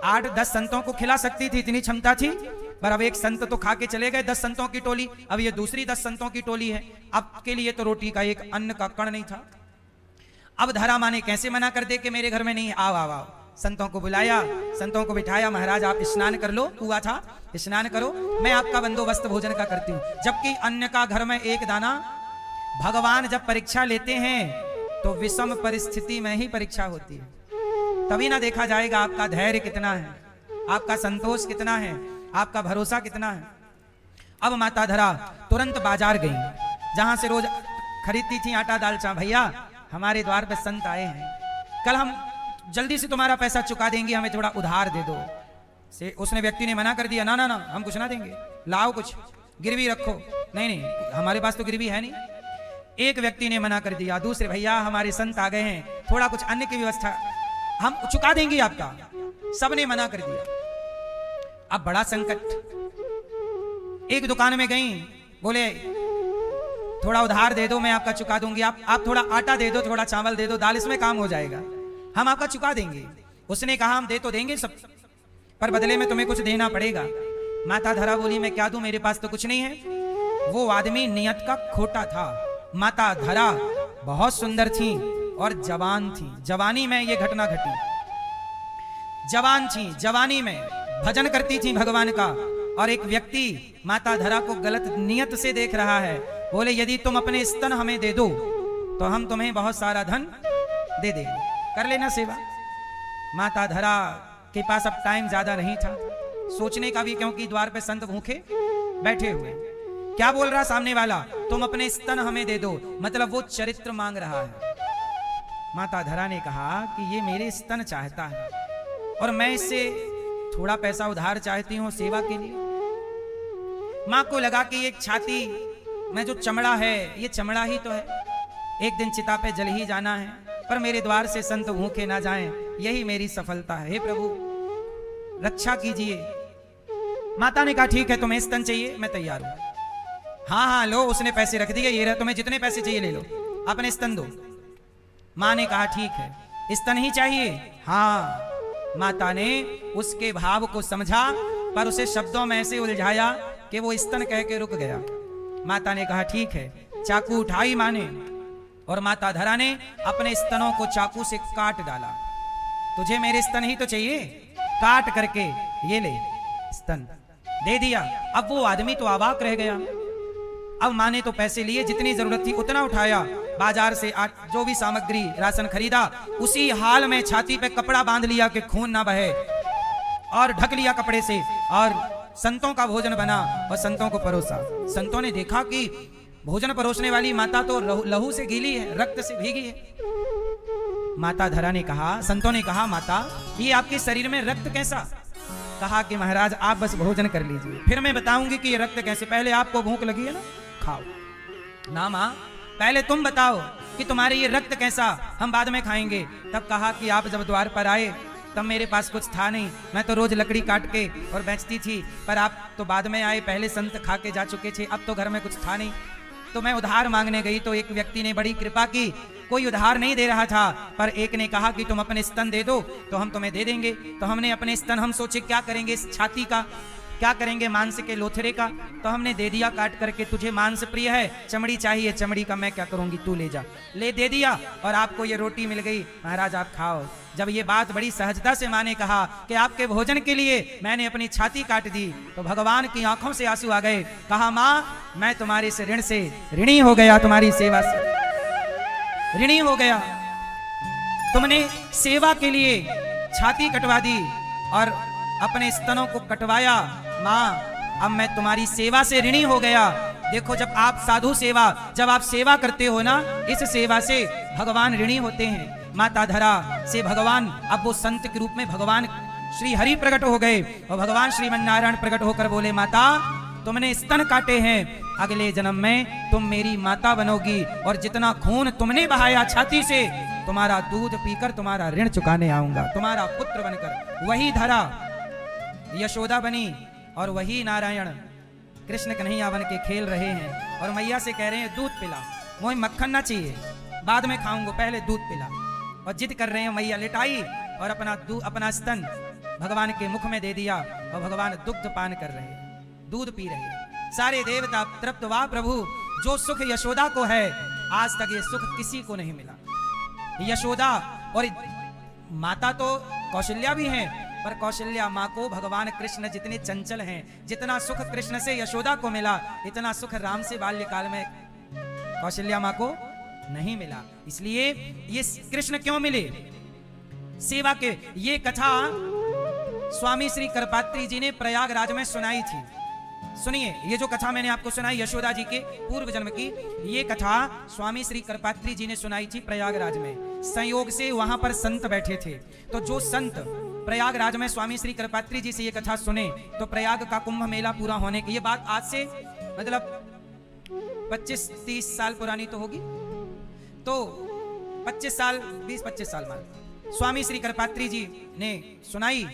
8-10 संतों को खिला सकती थी, इतनी क्षमता थी, पर अब एक संत तो खा के चले गए, 10 संतों की टोली। अब ये दूसरी 10 संतों की टोली है, अब के लिए तो रोटी का एक अन्न का कण नहीं था। अब धरा माँ ने कैसे मना कर दे कि मेरे घर में नहीं? आओ आओ आओ। संतों को बुलाया, संतों को बिठाया, महाराज आप स्नान कर लो, कुआं था, स्नान करो, मैं आपका बंदोबस्त भोजन का करती हूँ। जबकि अन्न का घर में एक दाना। भगवान जब परीक्षा लेते हैं तो विषम परिस्थिति में ही परीक्षा होती है, तभी ना देखा जाएगा आपका धैर्य कितना है, आपका संतोष कितना है, आपका भरोसा कितना है। अब माता धरा तुरंत बाजार गई, जहां से रोज खरीदती थी आटा दाल चावल। भैया, हमारे द्वार पे संत आए हैं, कल हम जल्दी से तुम्हारा पैसा चुका देंगे, हमें थोड़ा उधार दे दो। से उसने व्यक्ति ने मना कर दिया, ना ना ना, हम कुछ ना देंगे, लाओ कुछ गिरवी रखो। नहीं नहीं, हमारे पास तो गिरवी है नहीं। एक व्यक्ति ने मना कर दिया, दूसरे भैया हमारे संत आ गए हैं, थोड़ा कुछ अन्य की व्यवस्था हम चुका देंगे आपका। सबने मना कर दिया। अब बड़ा संकट। एक दुकान में गई, बोले थोड़ा उधार दे दो, मैं आपका चुका दूंगी। आप थोड़ा आटा दे दो, थोड़ा चावल दे दो, दाल, इसमें काम हो जाएगा, हम आपका चुका देंगे। उसने कहा हम दे तो देंगे सब, पर बदले में तुम्हें कुछ देना पड़ेगा। माता धरा बोली मैं क्या दूं, मेरे पास तो कुछ नहीं है। वो आदमी नियत का खोटा था। माता धरा बहुत सुंदर थी और जवान थी। जवानी में ये घटना घटी। जवान थी, जवानी में भजन करती थी भगवान का, और एक व्यक्ति माता धरा को गलत नियत से देख रहा है। बोले यदि तुम अपने स्तन हमें दे दो तो हम तुम्हें बहुत सारा धन दे देंगे, कर लेना सेवा। माता धरा के पास अब टाइम ज्यादा नहीं था सोचने का भी, क्योंकि द्वार पे संत भूखे बैठे हुए। क्या बोल रहा सामने वाला, तुम अपने स्तन हमें दे दो, मतलब वो चरित्र मांग रहा है। माता धरा ने कहा कि ये मेरे स्तन चाहता है और मैं इससे थोड़ा पैसा उधार चाहती हूँ सेवा के लिए। मां को लगा कि एक छाती में जो चमड़ा है ये चमड़ा ही तो है, एक दिन चिता पे जल ही जाना है, पर मेरे द्वार से संत भूखे ना जाएं, यही मेरी सफलता है। हे प्रभु रक्षा कीजिए। माता ने कहा ठीक है, तुम्हें स्तन चाहिए, मैं तैयार हूं। हाँ हाँ लो, उसने पैसे रख दिए, ये रहा, तुम्हें जितने पैसे चाहिए ले लो, अपने स्तन दो। मां ने कहा ठीक है, स्तन ही चाहिए। हाँ। माता ने उसके भाव को समझा, पर उसे शब्दों में ऐसे उलझाया कि वो स्तन कह के रुक गया। माता ने कहा ठीक है। चाकू उठाई मां ने, और माता धरा ने अपने स्तनों को चाकू से काट डाला। तुझे मेरे स्तन ही तो चाहिए, काट करके ये ले स्तन दे दिया। अब वो आदमी तो अवाक रह गया। अब मां ने तो पैसे लिए, जितनी जरूरत थी उतना उठाया, बाजार से जो भी सामग्री राशन खरीदा, उसी हाल में छाती पे कपड़ा बांध लिया कि खून ना बहे, और ढक लिया कपड़े से, और संतों का भोजन बना और संतों को परोसा। संतों ने देखा कि भोजन परोसने वाली माता तो लहू से गीली है, रक्त से भीगी है। माता धरा ने कहा, संतों ने कहा माता ये आपके शरीर में रक्त कैसा? कहा कि महाराज आप बस भोजन कर लीजिए, फिर मैं बताऊंगी कि ये रक्त कैसे। पहले आपको भूख लगी है ना, खाओ ना। मां पहले तुम बताओ कि तुम्हारे ये रक्त कैसा, हम बाद में खाएंगे। तब कहा कि आप जब द्वार पर आए तब मेरे पास कुछ था नहीं, मैं तो रोज लकड़ी काट के और बेचती थी, पर आप तो बाद में आए, पहले संत खा के जा चुके थे, अब तो घर में कुछ था नहीं, तो मैं उधार मांगने गई तो एक व्यक्ति ने बड़ी कृपा की, कोई उधार नहीं दे रहा था, पर एक ने कहा कि तुम अपने स्तन दे दो तो हम तुम्हें दे देंगे। तो हमने अपने स्तन, हम सोचे क्या करेंगे इस छाती का, क्या करेंगे मांस के लोथरे का, तो हमने दे दिया काट करके। तुझे मांस प्रिय है, चमड़ी चाहिए, चमड़ी का मैं क्या करूंगी, तू ले जा। ले दे दिया, और आपको ये रोटी मिल गई, महाराज आप खाओ। जब ये बात बड़ी सहजता से मां ने कहा कि आपके भोजन के लिए मैंने अपनी छाती काट दी, तो भगवान की आंखों से आंसू आ गए। कहा मां मैं तुम्हारे से ऋण से ऋणी हो गया, तुम्हारी सेवा से ऋणी हो गया। तुमने सेवा के लिए छाती कटवा दी और अपने स्तनों को कटवाया। मां अब मैं तुम्हारी सेवा से ऋणी हो गया। देखो जब आप साधु सेवा, जब आप सेवा करते हो ना, इस सेवा से भगवान ऋणी होते हैं। माता धरा से भगवान, अब वो संत के रूप में भगवान श्री हरि प्रकट हो गए, और भगवान श्रीमन नारायण प्रकट होकर बोले माता तुमने स्तन काटे हैं, अगले जन्म में तुम मेरी माता बनोगी, और जितना खून तुमने बहाया छाती से, तुम्हारा दूध पीकर तुम्हारा ऋण चुकाने आऊंगा, तुम्हारा पुत्र बनकर। वही धरा यशोदा बनी, और वही नारायण कृष्ण कन्हैया बन के खेल रहे हैं, और मैया से कह रहे हैं दूध पिला, मुझे मक्खन ना चाहिए, बाद में खाऊंगा, पहले दूध पिला। और जिद कर रहे हैं, मैया लिटाई और अपना स्तन भगवान के मुख में दे दिया, और भगवान दुग्ध पान कर रहे हैं, दूध पी रहे हैं। सारे देवता तृप्त, वाह प्रभु जो सुख यशोदा को है, आज तक ये सुख किसी को नहीं मिला। यशोदा और माता तो कौशल्या भी हैं, पर कौशल्या माँ को भगवान कृष्ण जितने चंचल हैं, जितना सुख कृष्ण से यशोदा को मिला, इतना सुख राम से बाल्यकाल में कौशल्या माँ को नहीं मिला। इसलिए ये कृष्ण क्यों मिले? सेवा के। ये कथा स्वामी श्री करपात्री जी ने प्रयागराज में सुनाई थी। सुनिए, ये जो कथा मैंने आपको सुनाई यशोदा जी के पूर्व जन्म की, ये कथा स्वामी श्री करपात्री जी ने सुनाई थी प्रयागराज में। संयोग से वहां पर संत बैठे थे, तो जो संत प्रयागराज में स्वामी श्री करपात्री जी से ये कथा सुने, तो प्रयाग का कुंभ मेला पूरा होने की, ये बात आज से मतलब 25-30 साल पुरानी तो होगी, तो 25 साल 20-25 साल मान स्वामी श्री करपात्री जी ने सुनाई,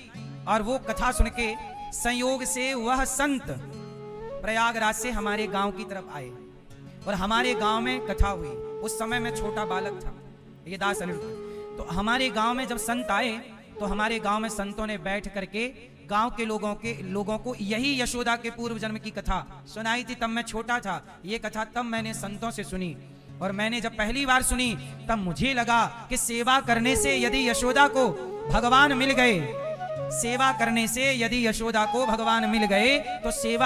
और वो कथा सुन के संयोग से वह संत प्रयागराज से हमारे गांव की तरफ आए और हमारे गांव में कथा हुई। उस समय मैं छोटा बालक था, ये दास अनिरुद्ध। तो हमारे गांव में जब संत आए तो हमारे गांव में संतों ने बैठ करके गांव के लोगों को यही यशोदा के पूर्व जन्म की कथा सुनाई थी। तब मैं छोटा था, ये कथा तब मैंने संतों से सुनी, और मैंने जब पहली बार सुनी तब मुझे लगा कि सेवा करने से यदि यशोदा को भगवान मिल गए, सेवा करने से यदि यशोदा को भगवान मिल गए तो सेवा